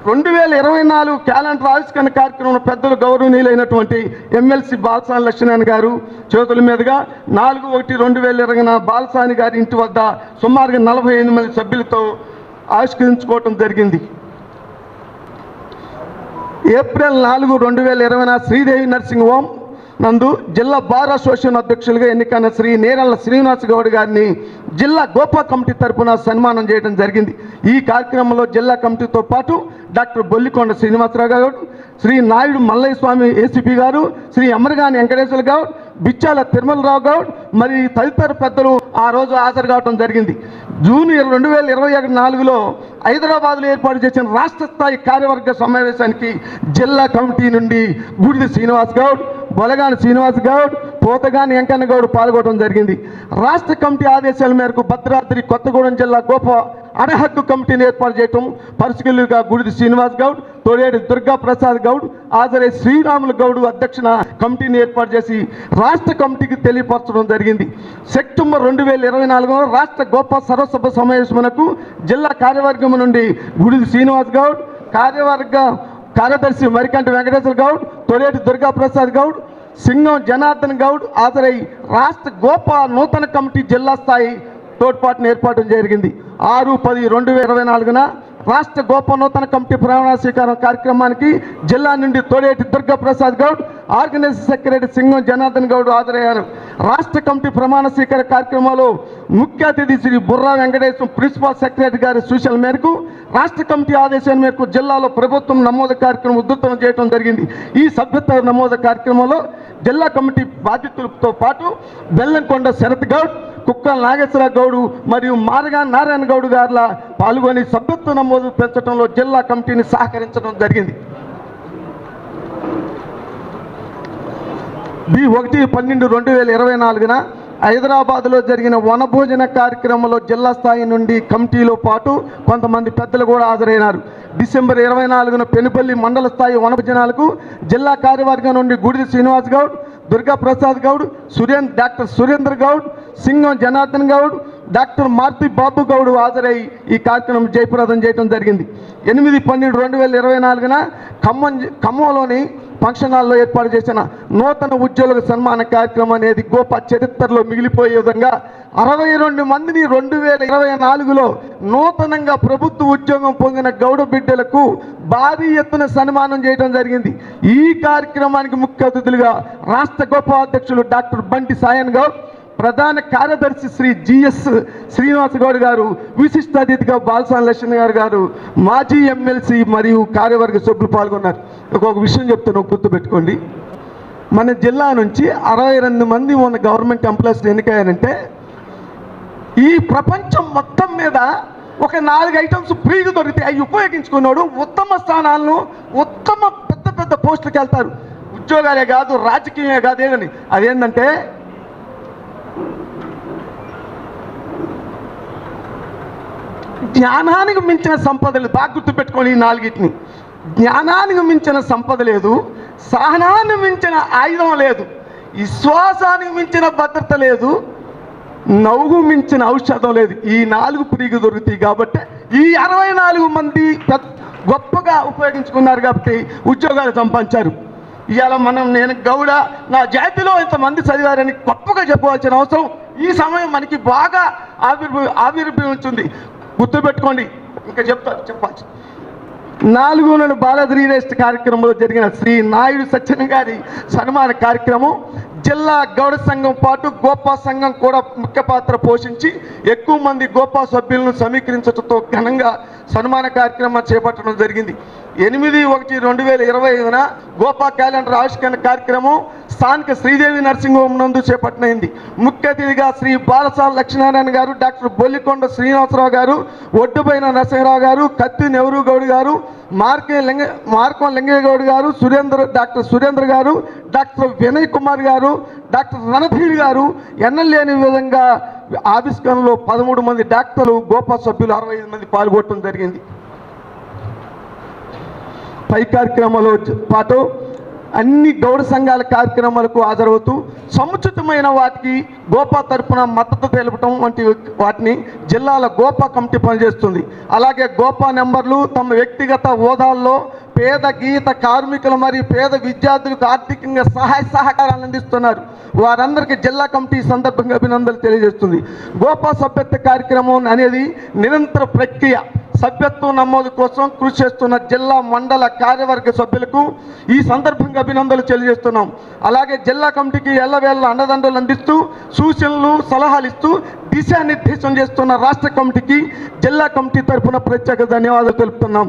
2024 క్యాలెండర్ ఆవిష్కరణ కార్యక్రమంలో పెద్దలు గౌరవనీయులైనటువంటి ఎమ్మెల్సీ బాలసాని లక్ష్మీనారాయణ గారు చేతుల మీదుగా 4/1/2024 బాలసాని గారి ఇంటి వద్ద సుమారుగా 48 మంది సభ్యులతో ఆవిష్కరించుకోవడం జరిగింది. ఏప్రిల్ 4, 2024 శ్రీదేవి నర్సింగ్ హోమ్ నందు జిల్లా బార్ అసోసియేషన్ అధ్యక్షులుగా ఎన్నికైన శ్రీ నేరళ్ళ శ్రీనివాస్ గౌడ్ గారిని జిల్లా గోపా కమిటీ తరఫున సన్మానం చేయడం జరిగింది. ఈ కార్యక్రమంలో జిల్లా కమిటీతో పాటు డాక్టర్ బొల్లికొండ శ్రీనివాసరావు గౌడ్, శ్రీ నాయుడు మల్లయ్య స్వామి ఏసీపీ గారు, శ్రీ అమరగాని వెంకటేశ్వర గౌడ్, బిచ్చాల తిరుమలరావు గౌడ్ మరి తదితర పెద్దలు ఆ రోజు హాజరు కావడం జరిగింది. జూన్ 2024లో హైదరాబాద్లో ఏర్పాటు చేసిన రాష్ట్ర స్థాయి కార్యవర్గ సమావేశానికి జిల్లా కమిటీ నుండి గుడిది శ్రీనివాస్ గౌడ్, బొలగాని శ్రీనివాస్ గౌడ్, పోతగాని వెంకన్న గౌడ్ పాల్గొనడం జరిగింది. రాష్ట్ర కమిటీ ఆదేశాల మేరకు భద్రాద్రి కొత్తగూడెం జిల్లా గోపా అడహక్కు కమిటీని ఏర్పాటు చేయటం పరిశీలుగా గుడిది శ్రీనివాస్ గౌడ్, తోడేటి దుర్గా ప్రసాద్ గౌడ్, హాజరై శ్రీరాములు గౌడ్ అధ్యక్షన కమిటీని ఏర్పాటు చేసి రాష్ట్ర కమిటీకి తెలియపరచడం జరిగింది. సెప్టెంబర్ 2024లో రాష్ట్ర గోపా సర్వసభ సమావేశమునకు జిల్లా కార్యవర్గం నుండి గుడిది శ్రీనివాస్ గౌడ్, కార్యదర్శి మరికంటి వెంకటేశ్వర గౌడ్, తొడేటి దుర్గా ప్రసాద్ గౌడ్, సింగం జనార్దన్ గౌడ్ హాజరై రాష్ట్ర గోపా నూతన కమిటీ జిల్లా స్థాయి తోడ్పాటును ఏర్పాటు జరిగింది. 6/10/2024 రాష్ట్ర గోపా నూతన కమిటీ ప్రమాణ స్వీకారం కార్యక్రమానికి జిల్లా నుండి తోడేటి దుర్గా ప్రసాద్ గౌడ్, ఆర్గనైజింగ్ సెక్రటరీ సింగం జనార్దన్ గౌడ్ హాజరయ్యారు. రాష్ట్ర కమిటీ ప్రమాణ స్వీకార కార్యక్రమంలో ముఖ్య అతిథి శ్రీ బుర్రా వెంకటేశ్వర ప్రిన్సిపల్ సెక్రటరీ గారి సూచనల మేరకు రాష్ట్ర కమిటీ ఆదేశాల మేరకు జిల్లాలో ప్రభుత్వం నమోదు కార్యక్రమం ఉధృతం చేయడం జరిగింది. ఈ సభ్యత్వ నమోదు కార్యక్రమంలో జిల్లా కమిటీ బాధ్యతలతో పాటు బెల్లంకొండ శరత్ గౌడ్, కుక్కల నాగేశ్వర గౌడ్ మరియు మారగా నారాయణ గౌడ్ గారుల పాల్గొని సభ్యత్వ నమోదు పెంచడంలో జిల్లా కమిటీని సహకరించడం జరిగింది. 1/12/2024 హైదరాబాద్లో జరిగిన వనభోజన కార్యక్రమంలో జిల్లా స్థాయి నుండి కమిటీలో పాటు కొంతమంది పెద్దలు కూడా హాజరైనారు. డిసెంబర్ 24 పెనుపల్లి మండల స్థాయి వనభోజనాలకు జిల్లా కార్యవర్గం నుండి గుడిది శ్రీనివాస్ గౌడ్, దుర్గా ప్రసాద్ గౌడ్, డాక్టర్ సురేంద్ర గౌడ్, సింగం జనార్దన్ గౌడ్, డాక్టర్ మార్తి బాబు గౌడ్ హాజరై ఈ కార్యక్రమం జయప్రదం చేయడం జరిగింది. 8/12/2024 ఖమ్మంలోని ఫంక్షన్ హాల్లో ఏర్పాటు చేసిన నూతన ఉద్యోగుల సన్మాన కార్యక్రమం అనేది గోపా చరిత్రలో మిగిలిపోయే విధంగా 62 మందిని 2024లో నూతనంగా ప్రభుత్వ ఉద్యోగం పొందిన గౌడ బిడ్డలకు భారీ ఎత్తున సన్మానం చేయడం జరిగింది. ఈ కార్యక్రమానికి ముఖ్య అతిథులుగా రాష్ట్ర గోపా అధ్యక్షులు డాక్టర్ బండి సాయన్ గౌడ్, ప్రధాన కార్యదర్శి శ్రీ జిఎస్ శ్రీనివాస్ గౌడ్ గారు, విశిష్ట అతిథిగా బాలసాని లక్ష్మణ్ గారు, మాజీ ఎమ్మెల్సీ మరియు కార్యవర్గ సభ్యులు పాల్గొన్నారు. ఒక విషయం చెప్తాను, గుర్తుపెట్టుకోండి. మన జిల్లా నుంచి 62 మంది ఉన్న గవర్నమెంట్ ఎంప్లాయీస్ ఎన్నికయ్యారంటే ఈ ప్రపంచం మొత్తం మీద ఒక 4 ఐటమ్స్ ఫ్రీగా దొరికితే అవి ఉపయోగించుకున్నాడు ఉత్తమ స్థానాలను ఉత్తమ పెద్ద పెద్ద పోస్టులకు వెళ్తారు. ఉద్యోగాలే కాదు, రాజకీయమే కాదు, ఏదని అదేంటంటే జ్ఞానానికి మించిన సంపద లేదు. బాగా గుర్తుపెట్టుకోండి ఈ 4టిని. జ్ఞానానికి మించిన సంపద లేదు, సహనాన్ని మించిన ఆయుధం లేదు, విశ్వాసానికి మించిన భద్రత లేదు, నవ్వు మించిన ఔషధం లేదు. ఈ 4 ఫ్రీగా దొరుకుతాయి కాబట్టి ఈ 64 మంది గొప్పగా ఉపయోగించుకున్నారు కాబట్టి ఉద్యోగాలు సంపాదించారు. ఇవాళ నేను గౌడ నా జాతిలో ఇంతమంది చదివారని గొప్పగా చెప్పవలసిన అవసరం ఈ సమయం మనకి బాగా ఆవిర్భవించింది. గుర్తుపెట్టుకోండి. ఇంకా చెప్పాల్సి 4 బాలాజీ రీరేస్ట్ కార్యక్రమంలో జరిగిన శ్రీ నాయుడు సత్యన్ గారి సన్మాన కార్యక్రమం జిల్లా గౌడ సంఘం పాటు గోపా సంఘం కూడా ముఖ్య పాత్ర పోషించి ఎక్కువ మంది గోపా సభ్యులను సమీకరించడంతో ఘనంగా సన్మాన కార్యక్రమం చేపట్టడం జరిగింది. 8/1/2025న గోపా క్యాలెండర్ ఆవిష్కరణ కార్యక్రమం స్థానిక శ్రీదేవి నర్సింగ్ హోమ్ నందు చేపట్టనైంది. ముఖ్య అతిథిగా శ్రీ బాలసాల లక్ష్మీనారాయణ గారు, డాక్టర్ బొల్లికొండ శ్రీనివాసరావు గారు, ఒడ్డుపైన నరసింహరావు గారు, కత్తి నెహ్రూ గౌడ్ గారు, మార్కం లింగయ్య గౌడ్ గారు, డాక్టర్ సురేంద్ర గారు, డాక్టర్ వినయ్ కుమార్ గారు, డాక్టర్ రణధీర్ గారు, ఎన్నలేని విధంగా ఆవిష్కరణలో 13 మంది డాక్టర్లు, గోపా సభ్యులు 65 మంది పాల్గొనడం జరిగింది. పై కార్యక్రమాలతో పాటు అన్ని గౌడ సంఘాల కార్యక్రమాలకు హాజరవుతూ సముచితమైన వాటికి గోపా తరపున మద్దతు తెలపడం వంటి వాటిని జిల్లాల గోపా కమిటీ పనిచేస్తుంది. అలాగే గోపా నెంబర్లు తమ వ్యక్తిగత హోదాల్లో పేద గీత కార్మికులు మరియు పేద విద్యార్థులకు ఆర్థికంగా సహాయ సహకారాలు అందిస్తున్నారు. వారందరికీ జిల్లా కమిటీ సందర్భంగా అభినందనలు తెలియజేస్తుంది. గోపా సభ్యత్వ కార్యక్రమం అనేది నిరంతర ప్రక్రియ. సభ్యత్వం నమోదు కోసం కృషి చేస్తున్న జిల్లా మండల కార్యవర్గ సభ్యులకు ఈ సందర్భంగా అభినందనలు తెలియజేస్తున్నాం. అలాగే జిల్లా కమిటీకి ఎల్లవేళ అండదండలు అందిస్తూ సూచనలు సలహాలు ఇస్తూ దిశానిర్దేశం చేస్తున్న రాష్ట్ర కమిటీకి జిల్లా కమిటీ తరఫున ప్రత్యేక ధన్యవాదాలు తెలుపుతున్నాం.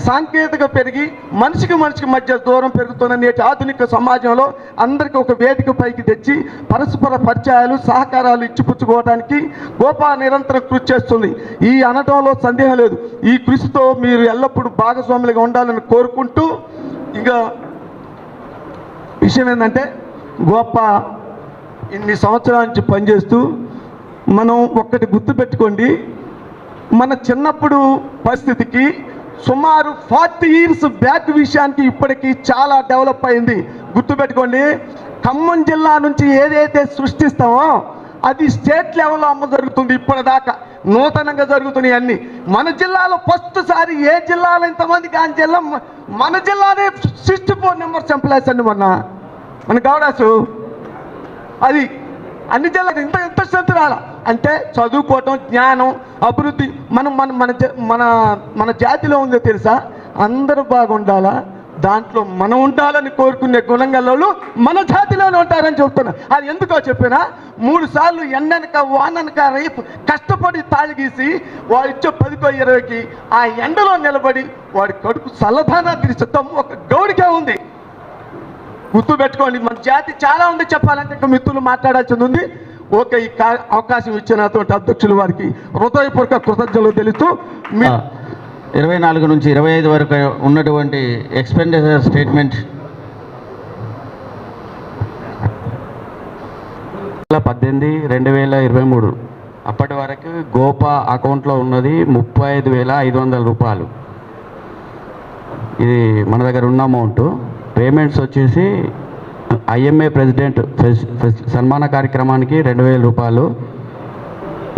సాంకేతిక పెరిగి మనిషికి మధ్య దూరం పెరుగుతున్న నేటి ఆధునిక సమాజంలో అందరికీ ఒక వేదిక పైకి తెచ్చి పరస్పర పరిచయాలు సహకారాలు ఇచ్చిపుచ్చుకోవడానికి గోపా నిరంతరం కృషి చేస్తుంది. ఈ అనటంలో సందేహం లేదు. ఈ కృషితో మీరు ఎల్లప్పుడూ భాగస్వాములుగా ఉండాలని కోరుకుంటూ ఇంకా విషయం ఏంటంటే గోపా ఇన్ని సంవత్సరాల నుంచి పనిచేస్తూ మనం ఒక్కటి గుర్తుపెట్టుకోండి, మన చిన్నప్పుడు పరిస్థితికి సుమారు 40 years బ్యాక్ విషయానికి ఇప్పటికీ చాలా డెవలప్ అయింది. గుర్తుపెట్టుకోండి, ఖమ్మం జిల్లా నుంచి ఏదైతే సృష్టిస్తామో అది స్టేట్ లెవెల్లో అమ్మ జరుగుతుంది. ఇప్పటిదాకా నూతనంగా జరుగుతున్నాయి అన్నీ. మన జిల్లాలో ఫస్ట్ సారి ఏ జిల్లాలో ఇంతమంది కాని జిల్లా మన జిల్లానే 64 నెంబర్స్ ఎంప్లాయీస్ అండి. మన గౌడాసు అది అన్ని జిల్లాలు ఇంత స్ట్రెంత్ రాల అంటే చదువుకోవటం, జ్ఞానం, అభివృద్ధి మన జాతిలో ఉందో తెలుసా? అందరూ బాగుండాలా, దాంట్లో మనం ఉండాలని కోరుకునే గుణంగల్లో మన జాతిలోనే ఉంటారని చెప్తున్నా. అది ఎందుకో చెప్పినా 3 సార్లు ఎండనక వాననక రేపు కష్టపడి తాళిగీసి వాడు ఇచ్చే 10కో 20కి ఆ ఎండలో నిలబడి వాడి కడుపు చల్లదానా తీర్చడం ఒక గౌడికే ఉంది. గుర్తుపెట్టుకోండి, మన జాతి చాలా ఉంది చెప్పాలంటే. ఇంకా మిత్రులు మాట్లాడాల్సింది ఉంది. ఓకే, ఈ అవకాశం ఇచ్చినటువంటి అధ్యక్షులు వారికి హృదయపూర్వక కృతజ్ఞతలు తెలుస్తూ 24 నుంచి 25 వరకు ఉన్నటువంటి ఎక్స్పెండిచర్ స్టేట్మెంట్ 18/2023 అప్పటి వరకు గోపా అకౌంట్లో ఉన్నది 35,500 రూపాయలు. ఇది మన దగ్గర ఉన్న అమౌంట్. పేమెంట్స్ వచ్చేసి ఐఎంఏ ప్రెసిడెంట్ సన్మాన కార్యక్రమానికి 2,000 రూపాయలు.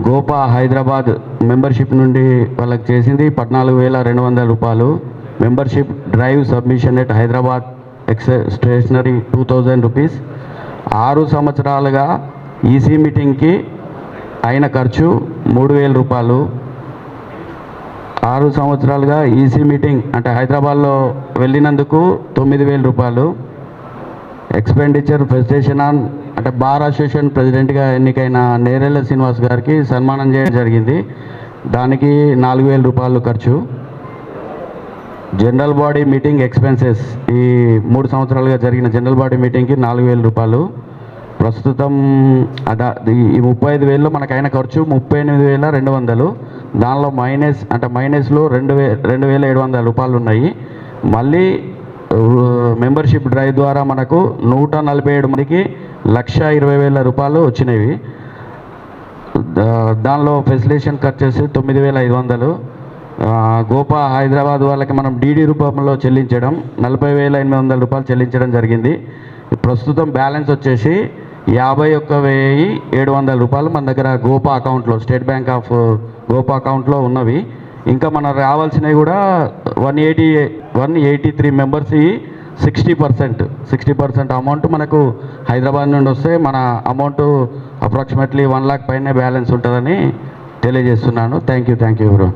గోపా హైదరాబాద్ మెంబర్షిప్ నుండి వాళ్ళకి చేసింది 14,200 రూపాయలు. Membership drive submission at Hyderabad stationery 2,000 rupees. 6 సంవత్సరాలుగా ఈసీ మీటింగ్కి అయిన ఖర్చు 3,000 రూపాయలు. 6 సంవత్సరాలుగా ఈసీ మీటింగ్ అంటే హైదరాబాద్లో వెళ్ళినందుకు 9,000 రూపాయలు. ఎక్స్పెండిచర్ ప్రెస్టేషన్ ఆన్ అంటే బార్ అసోసియేషన్ ప్రెసిడెంట్గా ఎన్నికైన నేరెళ్ళ శ్రీనివాస్ గారికి సన్మానం చేయడం జరిగింది. దానికి 4,000 రూపాయలు ఖర్చు. జనరల్ బాడీ మీటింగ్ ఎక్స్పెన్సెస్ ఈ 3 సంవత్సరాలుగా జరిగిన జనరల్ బాడీ మీటింగ్కి 4,000 రూపాయలు. ప్రస్తుతం ఈ 35,000లో మనకైన ఖర్చు 38,200. దానిలో మైనస్లో 2,700 రూపాయలు ఉన్నాయి. మళ్ళీ మెంబర్షిప్ డ్రైవ్ ద్వారా మనకు 147 మందికి 1,20,000 రూపాయలు వచ్చినవి. దానిలో ఫెసిలేషన్ ఖర్చు 9,500. గోపా హైదరాబాద్ వాళ్ళకి మనం డీడీ రూపంలో చెల్లించడం 40,800 రూపాయలు చెల్లించడం జరిగింది. ప్రస్తుతం బ్యాలెన్స్ వచ్చేసి 51,700 రూపాయలు మన దగ్గర గోపా అకౌంట్లో, స్టేట్ బ్యాంక్ ఆఫ్ గోపా అకౌంట్లో ఉన్నవి. ఇంకా మనకు రావాల్సినవి కూడా 183 మెంబర్స్ 60% అమౌంట్ మనకు హైదరాబాద్ నుండి వస్తే మన అమౌంట్ అప్రాక్సిమేట్లీ 1 lakh పైనే బ్యాలెన్స్ ఉంటుందని తెలియజేస్తున్నాను. థ్యాంక్ యూ ఎవరు.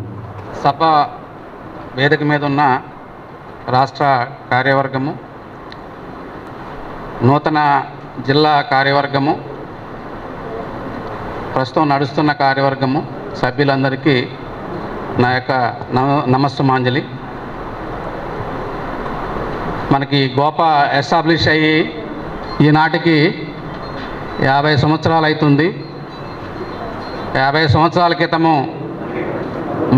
సభ వేదిక మీద ఉన్న రాష్ట్ర కార్యవర్గము, నూతన జిల్లా కార్యవర్గము, ప్రస్తుతం నడుస్తున్న కార్యవర్గము సభ్యులందరికీ నా యొక్క నమస్తమాంజలి. మనకి గోపా ఎస్టాబ్లిష్ అయ్యి ఈనాటికి 50 సంవత్సరాలు అవుతుంది. 50 సంవత్సరాల క్రితము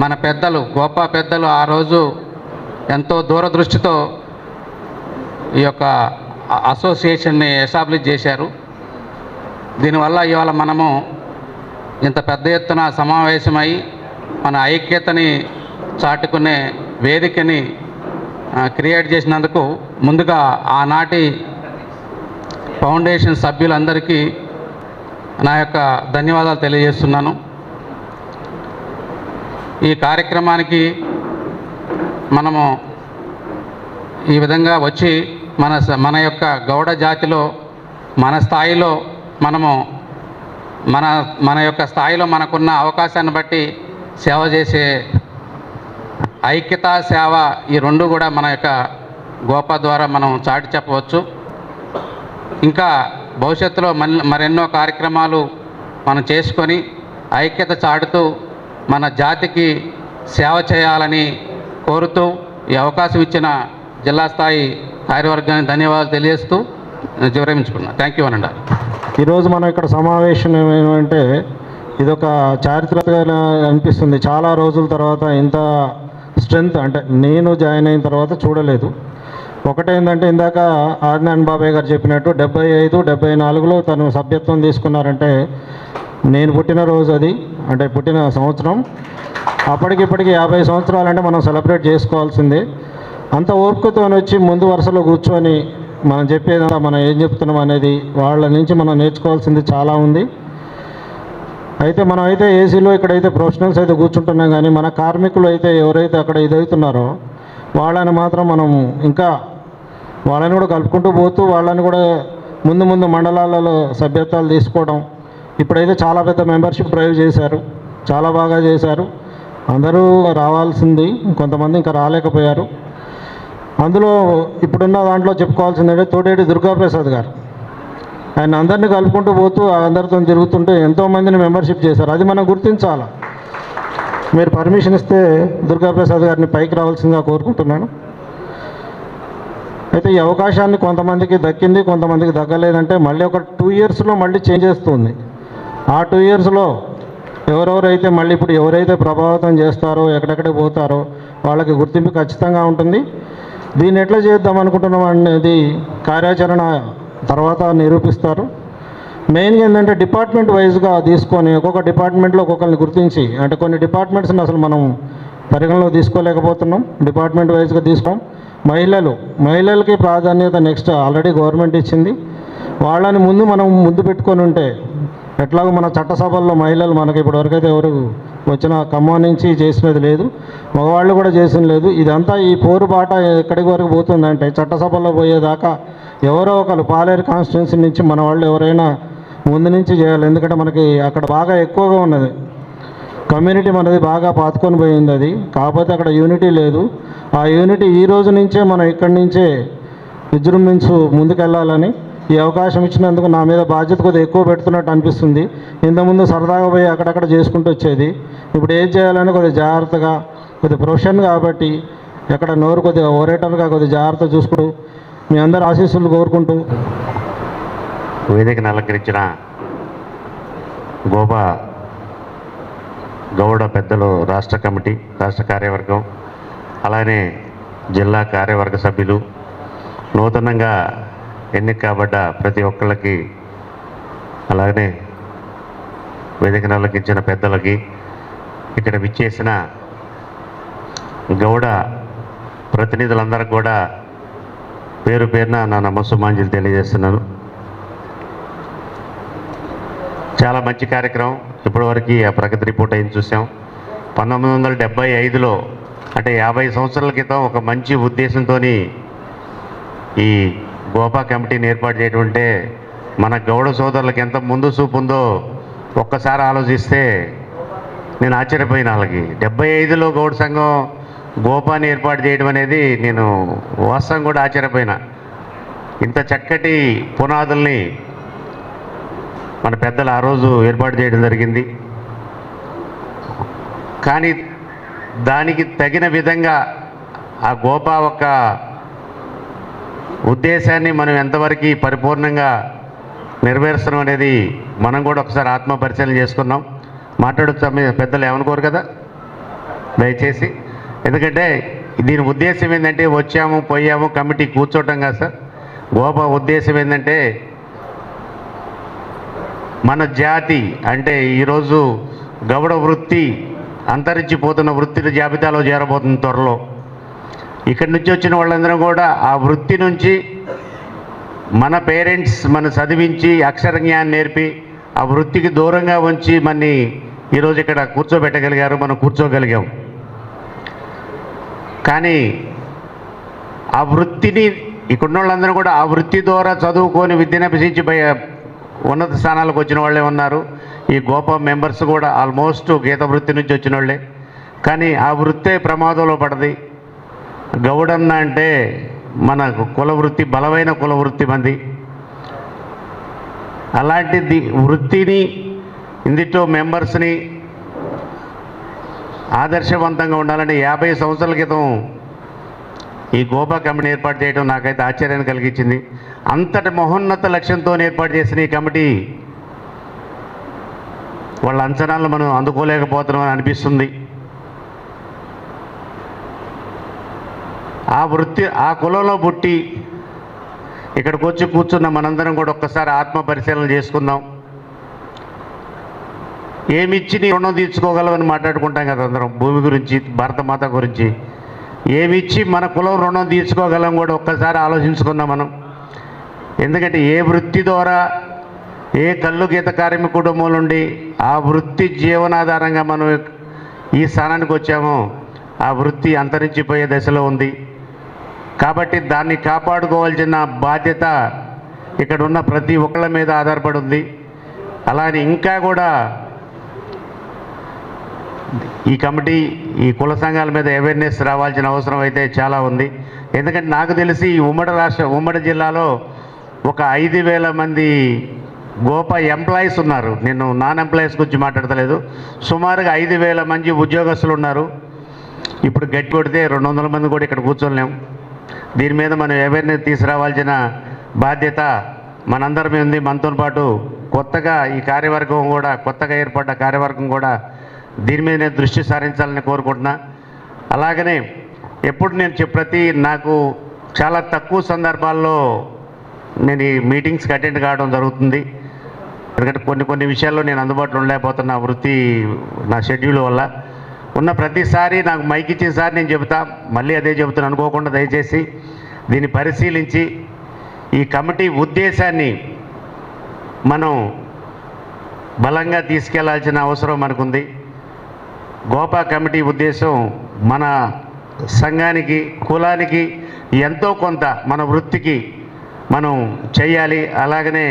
మన పెద్దలు, గోపా పెద్దలు ఆ రోజు ఎంతో దూరదృష్టితో ఈ యొక్క అసోసియేషన్ని ఎస్టాబ్లిష్ చేశారు. దీనివల్ల ఇవాళ మనము ఇంత పెద్ద ఎత్తున సమావేశమై మన ఐక్యతని చాటుకునే వేదికని క్రియేట్ చేసినందుకు ముందుగా ఆనాటి ఫౌండేషన్ సభ్యులందరికీ నా యొక్క ధన్యవాదాలు తెలియజేస్తున్నాను. ఈ కార్యక్రమానికి మనము ఈ విధంగా వచ్చి మన యొక్క గౌడ జాతిలో మన స్థాయిలో మనము మన యొక్క స్థాయిలో మనకున్న అవకాశాన్ని బట్టి సేవ చేసే ఐక్యత, సేవ ఈ రెండు కూడా మన యొక్క గోపా ద్వారా మనం చాటి చెప్పవచ్చు. ఇంకా భవిష్యత్తులో మరెన్నో కార్యక్రమాలు మనం చేసుకొని ఐక్యత చాటుతూ మన జాతికి సేవ చేయాలని కోరుతూ ఈ అవకాశం ఇచ్చిన జిల్లా స్థాయి కార్యవర్గానికి ధన్యవాదాలు తెలియజేస్తూ విరమించుకున్నా. థ్యాంక్ యూ అనండి. ఈరోజు మనం ఇక్కడ సమావేశం ఏమంటే ఇదొక చారిత్రకంగా అనిపిస్తుంది. చాలా రోజుల తర్వాత ఇంత స్ట్రెంగ్త్ అంటే నేను జాయిన్ అయిన తర్వాత చూడలేదు. ఒకటేంటంటే ఇందాక ఆదినారాయణ బాబాయ్ గారు చెప్పినట్టు 75, 74లో తను సభ్యత్వం తీసుకున్నారంటే నేను పుట్టిన రోజు అది, అంటే పుట్టిన సంవత్సరం. అప్పటికిప్పటికి 50 సంవత్సరాలంటే మనం సెలబ్రేట్ చేసుకోవాల్సిందే. అంత ఓపికతో వచ్చి ముందు వరుసలో కూర్చొని మనం చెప్పేదంతా మనం ఏం చెప్తున్నాం అనేది వాళ్ళ నుంచి మనం నేర్చుకోవాల్సింది చాలా ఉంది. అయితే మనం అయితే ఏసీలో ఇక్కడైతే ప్రొఫెషనల్స్ అయితే కూర్చుంటున్నాం, కానీ మన కార్మికులు అయితే ఎవరైతే అక్కడ ఇదవుతున్నారో వాళ్ళని మాత్రం మనం ఇంకా వాళ్ళని కూడా కలుపుకుంటూ పోతూ వాళ్ళని కూడా ముందు మండలాలలో సభ్యత్వాలు తీసుకోవడం. ఇప్పుడైతే చాలా పెద్ద మెంబర్షిప్ డ్రైవ్ చేశారు, చాలా బాగా చేశారు. అందరూ రావాల్సింది, కొంతమంది ఇంకా రాలేకపోయారు. అందులో ఇప్పుడున్న దాంట్లో చెప్పుకోవాల్సిందంటే తోడేటి దుర్గాప్రసాద్ గారు, ఆయన అందరినీ కలుపుకుంటూ పోతూ అందరితో తిరుగుతుంటే ఎంతోమందిని మెంబర్షిప్ చేశారు. అది మనం గుర్తించాలి. మీరు పర్మిషన్ ఇస్తే దుర్గాప్రసాద్ గారిని పైకి రావాల్సిందిగా కోరుకుంటున్నాను. అయితే ఈ అవకాశాన్ని కొంతమందికి దక్కింది, కొంతమందికి దక్కలేదంటే మళ్ళీ ఒక 2 yearsలో మళ్ళీ చేంజ్ చేస్తుంది. ఆ 2 yearsలో ఎవరెవరైతే మళ్ళీ ఇప్పుడు ఎవరైతే ప్రభావితం చేస్తారో, ఎక్కడెక్కడ పోతారో వాళ్ళకి గుర్తింపు ఖచ్చితంగా ఉంటుంది. దీన్ని ఎట్లా చేద్దాం అనుకుంటున్నాం అనేది కార్యాచరణ తర్వాత నిరూపిస్తారు. మెయిన్గా ఏంటంటే డిపార్ట్మెంట్ వైజ్గా తీసుకొని ఒక్కొక్క డిపార్ట్మెంట్లో ఒక్కొక్కరిని గుర్తించి, అంటే కొన్ని డిపార్ట్మెంట్స్ని అసలు మనం పరిగణలో తీసుకోలేకపోతున్నాం, డిపార్ట్మెంట్ వైజ్గా తీసుకోం. మహిళలకి ప్రాధాన్యత నెక్స్ట్ ఆల్రెడీ గవర్నమెంట్ ఇచ్చింది. వాళ్ళని మనం ముందు పెట్టుకొని ఉంటే ఎట్లాగో మన చట్టసభల్లో మహిళలు మనకి ఇప్పటివరకైతే ఎవరు వచ్చిన ఖమ్మం నుంచి చేసినది లేదు, మగవాళ్ళు కూడా చేసినది లేదు. ఇదంతా ఈ పోరుబాట ఎక్కడికి వరకు పోతుందంటే చట్టసభల్లో పోయేదాకా ఎవరో ఒకరు పాలేరు కాన్స్టిట్యున్సీ నుంచి మన వాళ్ళు ఎవరైనా ముందు నుంచి చేయాలి. ఎందుకంటే మనకి అక్కడ బాగా ఎక్కువగా ఉన్నది కమ్యూనిటీ, మనది బాగా పాతుకొని పోయింది అది. కాకపోతే అక్కడ యూనిటీ లేదు. ఆ యూనిటీ ఈ రోజు నుంచే మనం ఇక్కడి నుంచే విజృంభించు ముందుకెళ్ళాలని ఈ అవకాశం ఇచ్చినందుకు నా మీద బాధ్యత కొద్దిగా ఎక్కువ పెడుతున్నట్టు అనిపిస్తుంది. ఇంతకుముందు సరదాగా పోయి అక్కడక్కడ చేసుకుంటూ వచ్చేది, ఇప్పుడు ఏం చేయాలని కొద్దిగా జాగ్రత్తగా, కొద్దిగా ప్రొఫెషన్ కాబట్టి ఎక్కడ నోరు కొద్దిగా ఓరేటర్గా కొద్దిగా జాగ్రత్త చూసుకుంటూ మీ అందరి ఆశీస్సులు కోరుకుంటూ వేదికను అలంకరించిన గోపా గౌడ పెద్దలు, రాష్ట్ర కమిటీ, రాష్ట్ర కార్యవర్గం, అలానే జిల్లా కార్యవర్గ సభ్యులు, నూతనంగా ఎన్నిక కాబడ్డ ప్రతి ఒక్కళ్ళకి, అలాగనే వేదికను అలంకరించిన పెద్దలకి, ఇక్కడ విచ్చేసిన గౌడ ప్రతినిధులందరికీ కూడా పేరు పేరున నా నమస్సుమాంజలి తెలియజేస్తున్నాను. చాలా మంచి కార్యక్రమం. ఇప్పటివరకు ఆ ప్రగతి రిపోర్ట్ అయింది చూసాం. 1975లో అంటే 50 సంవత్సరాల క్రితం ఒక మంచి ఉద్దేశంతో ఈ గోపా కమిటీని ఏర్పాటు చేయడం అంటే మన గౌడ సోదరులకు ఎంత ముందు చూపు ఉందో ఒక్కసారి ఆలోచిస్తే నేను ఆశ్చర్యపోయిన. వాళ్ళకి 75లో గౌడ సంఘం గోపాని ఏర్పాటు చేయడం అనేది నేను వాస్తవం కూడా ఆశ్చర్యపోయినా. ఇంత చక్కటి పునాదుల్ని మన పెద్దలు ఆ రోజు ఏర్పాటు చేయడం జరిగింది. కానీ దానికి తగిన విధంగా ఆ గోపా ఒక ఉద్దేశాన్ని మనం ఎంతవరకు పరిపూర్ణంగా నెరవేరుస్తున్నాం అనేది మనం కూడా ఒకసారి ఆత్మ పరిశీలన చేసుకున్నాం. మాట్లాడొచ్చా మీ పెద్దలు? ఏమనుకోరు కదా దయచేసి. ఎందుకంటే దీని ఉద్దేశం ఏంటంటే వచ్చాము పోయాము కమిటీ కూర్చోవటం కాదు సార్. గోపా ఉద్దేశం ఏంటంటే మన జాతి అంటే ఈరోజు గౌడ వృత్తి అంతరించిపోతున్న వృత్తిల జాబితాలో చేరబోతుంది త్వరలో. ఇక్కడి నుంచి వచ్చిన వాళ్ళందరూ కూడా ఆ వృత్తి నుంచి మన పేరెంట్స్ మన చదివించి అక్షర జ్ఞానం నేర్పి ఆ వృత్తికి దూరంగా ఉంచి మనని ఈరోజు ఇక్కడ కూర్చోబెట్టగలిగారు, మనం కూర్చోగలిగాం. కానీ ఆ వృత్తిని ఇక్కడున్న వాళ్ళందరూ కూడా ఆ వృత్తి ద్వారా చదువుకొని విద్యను అభ్యసించి ఉన్నత స్థానాలకు వచ్చిన వాళ్ళే ఉన్నారు. ఈ గోపా మెంబర్స్ కూడా ఆల్మోస్ట్ గీత వృత్తి నుంచి వచ్చిన వాళ్ళే. కానీ ఆ వృత్తే ప్రమాదంలో పడది. గౌడన్న అంటే మన కుల వృత్తి, బలమైన కుల వృత్తి మంది. అలాంటిది వృత్తిని ఇందులో మెంబర్స్ని ఆదర్శవంతంగా ఉండాలని 50 సంవత్సరాల క్రితం ఈ గోపా కమిటీ ఏర్పాటు చేయడం నాకైతే ఆశ్చర్యాన్ని కలిగించింది. అంతటి మహోన్నత లక్ష్యంతో ఏర్పాటు చేసిన ఈ కమిటీ వాళ్ళ అంచనాలను మనం అందుకోలేకపోతున్నామని అనిపిస్తుంది. ఆ వృత్తి ఆ కులంలో పుట్టి ఇక్కడికి వచ్చి కూర్చున్న మనందరం కూడా ఒక్కసారి ఆత్మ పరిశీలన చేసుకుందాం. ఏమిచ్చి నీ రుణం తీర్చుకోగలవని మాట్లాడుకుంటాం కదా అందరం, భూమి గురించి, భారతమాత గురించి. ఏమిచ్చి మన కులం రుణం తీర్చుకోగలం కూడా ఒక్కసారి ఆలోచించుకుందాం మనం. ఎందుకంటే ఏ వృత్తి ద్వారా ఏ కళ్ళు గీత కార్మిక కుటుంబం నుండి ఆ వృత్తి జీవనాధారంగా మనం ఈ స్థానానికి వచ్చామో ఆ వృత్తి అంతరించిపోయే దశలో ఉంది. కాబట్టి దాన్ని కాపాడుకోవాల్సిన బాధ్యత ఇక్కడ ఉన్న ప్రతి ఒక్కళ్ళ మీద ఆధారపడి ఉంది. అలానే ఇంకా కూడా ఈ కమిటీ ఈ కుల సంఘాల మీద అవేర్నెస్ రావాల్సిన అవసరం అయితే చాలా ఉంది. ఎందుకంటే నాకు తెలిసి ఉమ్మడి జిల్లాలో ఒక 5,000 మంది గోపా ఎంప్లాయీస్ ఉన్నారు. నేను నాన్ ఎంప్లాయీస్ గురించి మాట్లాడతలేదు. సుమారుగా 5,000 మంది ఉద్యోగస్తులు ఉన్నారు. ఇప్పుడు గట్టి కొడితే 200 మంది కూడా ఇక్కడ కూర్చోలేము. దీని మీద మనం అవేర్నెస్ తీసుకురావాల్సిన బాధ్యత మనందరి మీద ఉంది. మనతో పాటు కొత్తగా ఈ కార్యవర్గం కూడా, కొత్తగా ఏర్పడ్డ కార్యవర్గం కూడా దీని మీద నేను దృష్టి సారించాలని కోరుకుంటున్నా. అలాగనే ఎప్పుడు నేను నాకు చాలా తక్కువ సందర్భాల్లో నేను ఈ మీటింగ్స్కి అటెండ్ కావడం జరుగుతుంది. ఎందుకంటే కొన్ని విషయాల్లో నేను అందుబాటులో ఉండలేకపోతున్నా వృత్తి నా షెడ్యూల్ వల్ల. ఉన్న ప్రతిసారి నాకు మైక్ ఇచ్చేసారి నేను చెబుతా, మళ్ళీ అదే చెబుతాను అనుకోకుండా దయచేసి దీన్ని పరిశీలించి ఈ కమిటీ ఉద్దేశాన్ని మనం బలంగా తీసుకెళ్లాల్సిన అవసరం మనకుంది. గోపా కమిటీ ఉద్దేశం మన సంఘానికి, కులానికి ఎంతో కొంత మన వృత్తికి మనం చెయ్యాలి. అలాగనే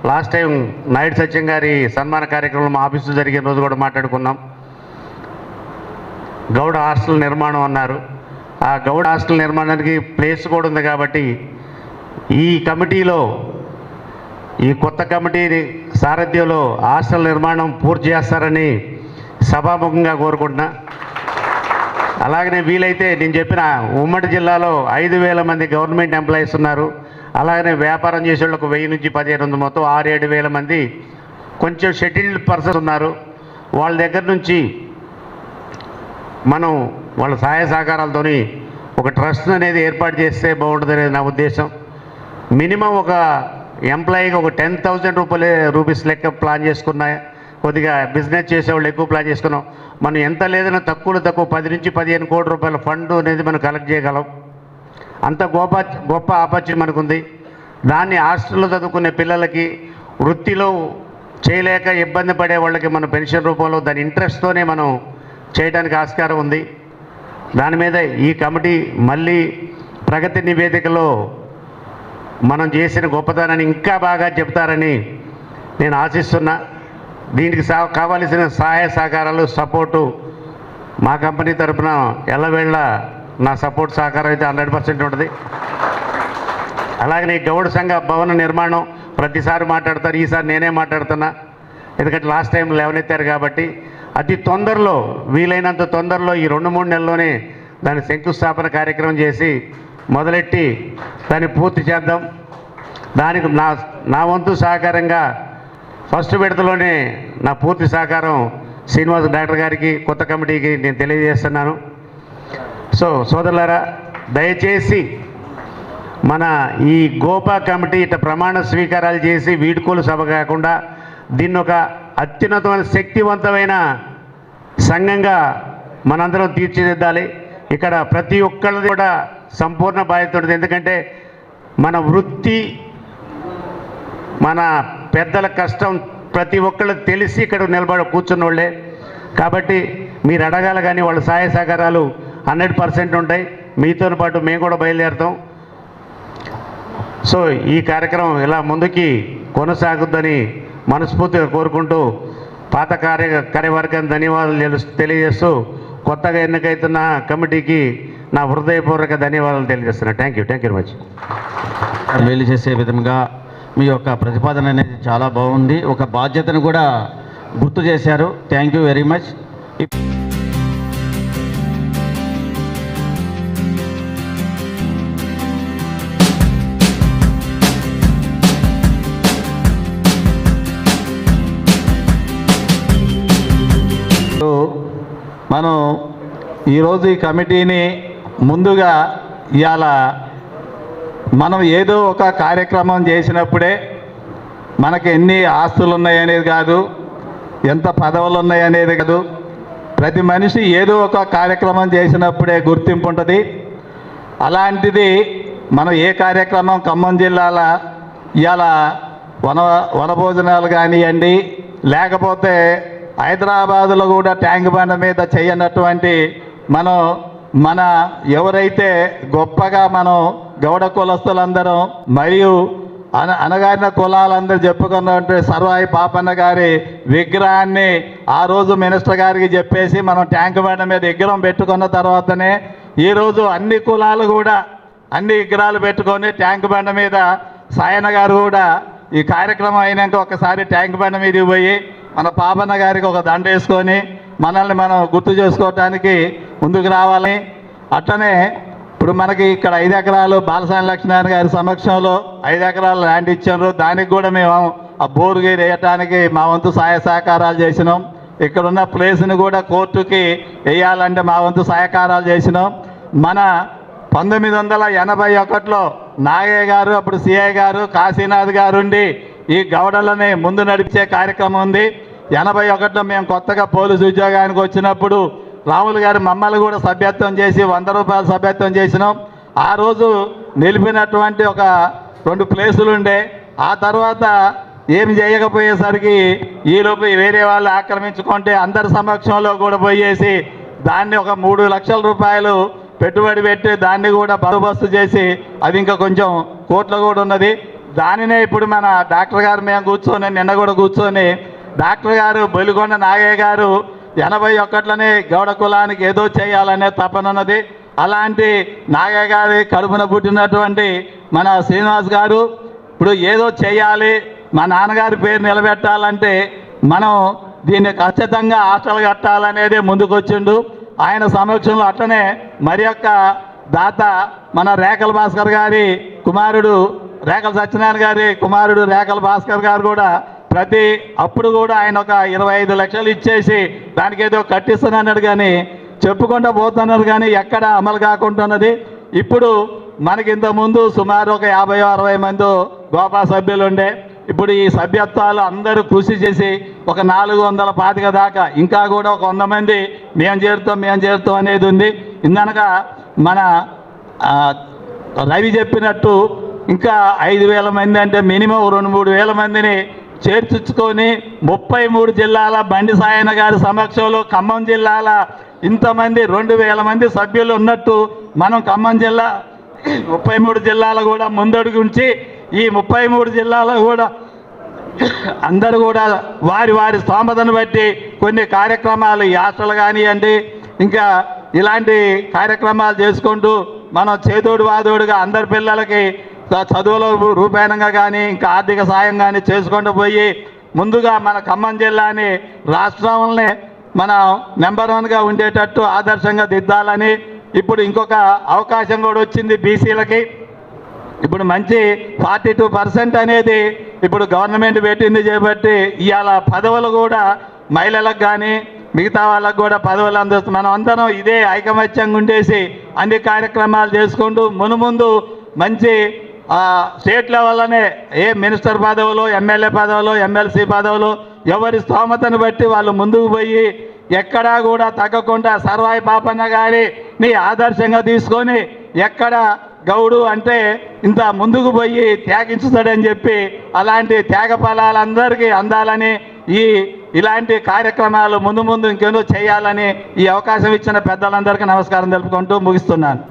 లాస్ట్ టైం నాయుడు సత్యం గారి సన్మాన కార్యక్రమం మా ఆఫీసు జరిగిన రోజు కూడా మాట్లాడుకున్నాం. గౌడ హాస్టల్ నిర్మాణం అన్నారు. ఆ గౌడ హాస్టల్ నిర్మాణానికి ప్లేస్ కూడా ఉంది. కాబట్టి ఈ కమిటీలో, ఈ కొత్త కమిటీ సారథ్యంలో హాస్టల్ నిర్మాణం పూర్తి చేస్తారని సభాముఖంగా కోరుకుంటున్నా. అలాగనే వీలైతే నేను చెప్పిన ఉమ్మడి జిల్లాలో 5,000 మంది గవర్నమెంట్ ఎంప్లాయీస్ ఉన్నారు. అలాగనే వ్యాపారం చేసే వాళ్ళకు 1000 నుంచి 1500 మొత్తం 6-7 వేల మంది కొంచెం షెడ్యూల్డ్ పర్సన్స్ ఉన్నారు. వాళ్ళ దగ్గర నుంచి మనం వాళ్ళ సహాయ సహకారాలతోని ఒక ట్రస్ట్ అనేది ఏర్పాటు చేస్తే బాగుంటుంది అనేది నా ఉద్దేశం. మినిమం ఒక ఎంప్లాయీకి ఒక 10,000 రూపీస్ లెక్క ప్లాన్ చేసుకున్నా, కొద్దిగా బిజినెస్ చేసేవాళ్ళు ఎక్కువ ప్లాన్ చేసుకున్నాం. మనం ఎంత లేదన్నా తక్కువ 10 నుంచి 15 కోట్ల రూపాయల ఫండ్ అనేది మనం కలెక్ట్ చేయగలం. అంత గొప్ప ఆపర్చునిటీ మనకుంది. దాన్ని హాస్టల్లో చదువుకునే పిల్లలకి, వృత్తిలో చేయలేక ఇబ్బంది పడే వాళ్ళకి మన పెన్షన్ రూపంలో దాని ఇంట్రెస్ట్తోనే మనం చేయడానికి ఆస్కారం ఉంది. దాని మీద ఈ కమిటీ మళ్ళీ ప్రగతి నివేదికలో మనం చేసిన గొప్పతనాన్ని ఇంకా బాగా చెప్తారని నేను ఆశిస్తున్నా. దీనికి కావాల్సిన సహాయ సహకారాలు, సపోర్టు మా కంపెనీ తరఫున ఎల్లవేళ నా సపోర్ట్ సహకారం అయితే 100% ఉంటుంది. అలాగనే గౌడ సంఘ భవన నిర్మాణం ప్రతిసారి మాట్లాడతారు, ఈసారి నేనే మాట్లాడుతున్నా. ఎందుకంటే లాస్ట్ టైం లేవనెత్తారు కాబట్టి అతి తొందరలో, వీలైనంత తొందరలో ఈ 2-3 నెలల్లోనే దాని శంకుస్థాపన కార్యక్రమం చేసి మొదలెట్టి దాన్ని పూర్తి చేద్దాం. దానికి నా వంతు సహకారంగా ఫస్ట్ విడతలోనే నా పూర్తి సహకారం శ్రీనివాస్ డాక్టర్ గారికి, కొత్త కమిటీకి నేను తెలియజేస్తున్నాను. సో సోదరులారా, దయచేసి మన ఈ గోపా కమిటీ ఇట్లా ప్రమాణ స్వీకారాలు చేసి వీడ్కోలు సభ కాకుండా దీన్ని ఒక అత్యున్నతమైన శక్తివంతమైన సంఘంగా మనందరం తీర్చిదిద్దాలి. ఇక్కడ ప్రతి ఒక్కళ్ళది కూడా సంపూర్ణ బాధ్యత ఉంటుంది. ఎందుకంటే మన వృత్తి, మన పెద్దల కష్టం ప్రతి ఒక్కళ్ళు తెలిసి ఇక్కడ నిలబడి కూర్చున్న వాళ్ళే. కాబట్టి మీరు అడగాలి, కానీ వాళ్ళ సహాయ సహకారాలు 100% ఉంటాయి. మీతో పాటు మేము కూడా బయలుదేరుతాం. సో ఈ కార్యక్రమం ఇలా ముందుకి కొనసాగుద్దని మనస్ఫూర్తిగా కోరుకుంటూ పాత కార్యవర్గాన్ని ధన్యవాదాలు తెలియజేస్తూ కొత్తగా ఎన్నికైతున్న కమిటీకి నా హృదయపూర్వక ధన్యవాదాలు తెలియజేస్తున్నా. Thank you very much. మేలు చేసే విధంగా మీ యొక్క ప్రతిపాదన అనేది చాలా బాగుంది. ఒక బాధ్యతను కూడా గుర్తు చేశారు. Thank you very much. మనం ఈరోజు ఈ కమిటీని ముందుగా ఇవాళ మనం ఏదో ఒక కార్యక్రమం చేసినప్పుడే మనకి ఎన్ని ఆస్తులు ఉన్నాయనేది కాదు, ఎంత పదవులు ఉన్నాయనేది కాదు. ప్రతి మనిషి ఏదో ఒక కార్యక్రమం చేసినప్పుడే గుర్తింపు ఉంటుంది. అలాంటిది మనం ఏ కార్యక్రమం ఖమ్మం జిల్లాల ఇవాళ వనభోజనాలు కానివ్వండి, లేకపోతే హైదరాబాదులో కూడా ట్యాంక్ బండ మీద చేయనటువంటి మన ఎవరైతే గొప్పగా మనం గౌడ కులస్తులందరం మరియు అనగారిన కులాలందరూ చెప్పుకున్నటువంటి సర్వాయి పాపన్న గారి విగ్రహాన్ని ఆ రోజు మినిస్టర్ గారికి చెప్పేసి మనం ట్యాంక్ బండ మీద విగ్రహం పెట్టుకున్న తర్వాతనే ఈరోజు అన్ని కులాలు కూడా అన్ని విగ్రహాలు పెట్టుకొని ట్యాంక్ బండ మీద సాయన్న గారు కూడా ఈ కార్యక్రమం అయినాక ఒకసారి ట్యాంక్ బండ మీదకి పోయి మన పాపన్న గారికి ఒక దండ వేసుకొని మనల్ని మనం గుర్తు చేసుకోవటానికి ముందుకు రావాలి. అట్లనే ఇప్పుడు మనకి ఇక్కడ 5 ఎకరాలు బాలసాని లక్ష్మీనారాయణ గారి సమక్షంలో 5 ఎకరాలు ల్యాండ్ ఇచ్చారు. దానికి కూడా మేము ఆ బోరుగీరు వేయటానికి మా వంతు సహాయ సహకారాలు చేసినాం. ఇక్కడున్న ప్లేస్ని కూడా కోర్టుకి వేయాలంటే మా వంతు సహకారాలు చేసినాం. మన 1981లో నాగయ్య గారు, అప్పుడు సిఐ గారు, కాశీనాథ్ గారు ఉండి ఈ గౌడలని ముందు నడిపే కార్యక్రమం ఉంది. 81లో మేము కొత్తగా పోలీసు ఉద్యోగానికి వచ్చినప్పుడు రాములు గారు మమ్మల్ని కూడా సభ్యత్వం చేసి 100 రూపాయలు సభ్యత్వం చేసినాం. ఆ రోజు నిలిపినటువంటి ఒక 2 ప్లేసులు ఉండే. ఆ తర్వాత ఏమి చేయకపోయేసరికి ఈలోపు వేరే వాళ్ళు ఆక్రమించుకుంటే అందరి సమక్షంలో కూడా పోయేసి దాన్ని ఒక 3 లక్షల రూపాయలు పెట్టుబడి పెట్టి దాన్ని కూడా బందోబస్తు చేసి అది ఇంకా కొంచెం కోట్లు కూడా ఉన్నది. దానినే ఇప్పుడు మన డాక్టర్ గారు మేము కూర్చొని నిన్న కూడా కూర్చొని డాక్టర్ గారు బొలిగొండ నాగయ్య గారు 81లోనే గౌడ కులానికి ఏదో చేయాలనే తపన ఉన్నది. అలాంటి నాగయ్య గారి కడుపున పుట్టినటువంటి మన శ్రీనివాస్ గారు ఇప్పుడు ఏదో చేయాలి, మా నాన్నగారి పేరు నిలబెట్టాలంటే మనం దీన్ని ఖచ్చితంగా హాస్టల్ కట్టాలనేదే ముందుకు వచ్చిండు. ఆయన సమక్షంలో అట్లనే మరి యొక్క దాత మన రేఖల భాస్కర్ గారి కుమారుడు రేఖల సత్యనారాయణ గారి కుమారుడు రేఖల భాస్కర్ గారు కూడా ప్రతి అప్పుడు కూడా ఆయన ఒక 25 లక్షలు ఇచ్చేసి దానికి ఏదో కట్టిస్తానన్నాడు కానీ చెప్పుకుంటూ పోతున్నారు కానీ ఎక్కడ అమలు కాకుంటున్నది. ఇప్పుడు మనకి ఇంతకుముందు సుమారు ఒక 50-60 మంది గోపా సభ్యులు ఉండే. ఇప్పుడు ఈ సభ్యత్వాలు అందరూ కృషి చేసి ఒక 425 దాకా ఇంకా కూడా ఒక 100 మంది మేము చేరుతాం అనేది ఉంది. ఇందనగా మన రవి చెప్పినట్టు ఇంకా 5,000 మంది అంటే మినిమం 2-3 వేల మందిని చేర్చుకొని 33 జిల్లాల బండి సాయన్న గారి సమక్షంలో ఖమ్మం జిల్లాల ఇంతమంది 2,000 మంది సభ్యులు ఉన్నట్టు మనం ఖమ్మం జిల్లా 33 జిల్లాలు కూడా ముందడుగు ఉంచి ఈ 33 జిల్లాలో కూడా అందరూ కూడా వారి వారి స్తోమతను బట్టి కొన్ని కార్యక్రమాలు యాత్రలు కానివ్వండి ఇంకా ఇలాంటి కార్యక్రమాలు చేసుకుంటూ మనం చేదోడు వాదోడుగా అందరి పిల్లలకి చదువుల రూపేణంగా కానీ ఇంకా ఆర్థిక సాయం కానీ చేసుకుంటూ పోయి ముందుగా మన ఖమ్మం జిల్లాని రాష్ట్రంలోనే మన నెంబర్ 1గా ఉండేటట్టు ఆదర్శంగా దిద్దాలని ఇప్పుడు ఇంకొక అవకాశం కూడా వచ్చింది బీసీలకి. ఇప్పుడు మంచి 42% అనేది ఇప్పుడు గవర్నమెంట్ పెట్టింది చేపట్టి ఇవాళ పదవులు కూడా మహిళలకు కానీ మిగతా వాళ్ళకు కూడా పదవులు అందిస్తుంది. మనం అందరం ఇదే ఐకమత్యంగా ఉండేసి అన్ని కార్యక్రమాలు చేసుకుంటూ మునుముందు మంచి స్టేట్ లెవెల్లోనే ఏ మినిస్టర్ పదవులు ఎమ్మెల్యే పదవులు ఎమ్మెల్సీ పదవులు ఎవరి స్తోమతను బట్టి వాళ్ళు ముందుకు పోయి ఎక్కడా కూడా తగ్గకుండా సర్వాయి పాపన్న గారిని ఆదర్శంగా తీసుకొని ఎక్కడ గౌడు అంటే ఇంత ముందుకు పోయి త్యాగించుతాడని చెప్పి అలాంటి త్యాగ ఫలాలందరికీ అందాలని ఇలాంటి కార్యక్రమాలు ముందు ఇంకేదో చేయాలని ఈ అవకాశం ఇచ్చిన పెద్దలందరికీ నమస్కారం తెలుపుకుంటూ ముగిస్తున్నాను.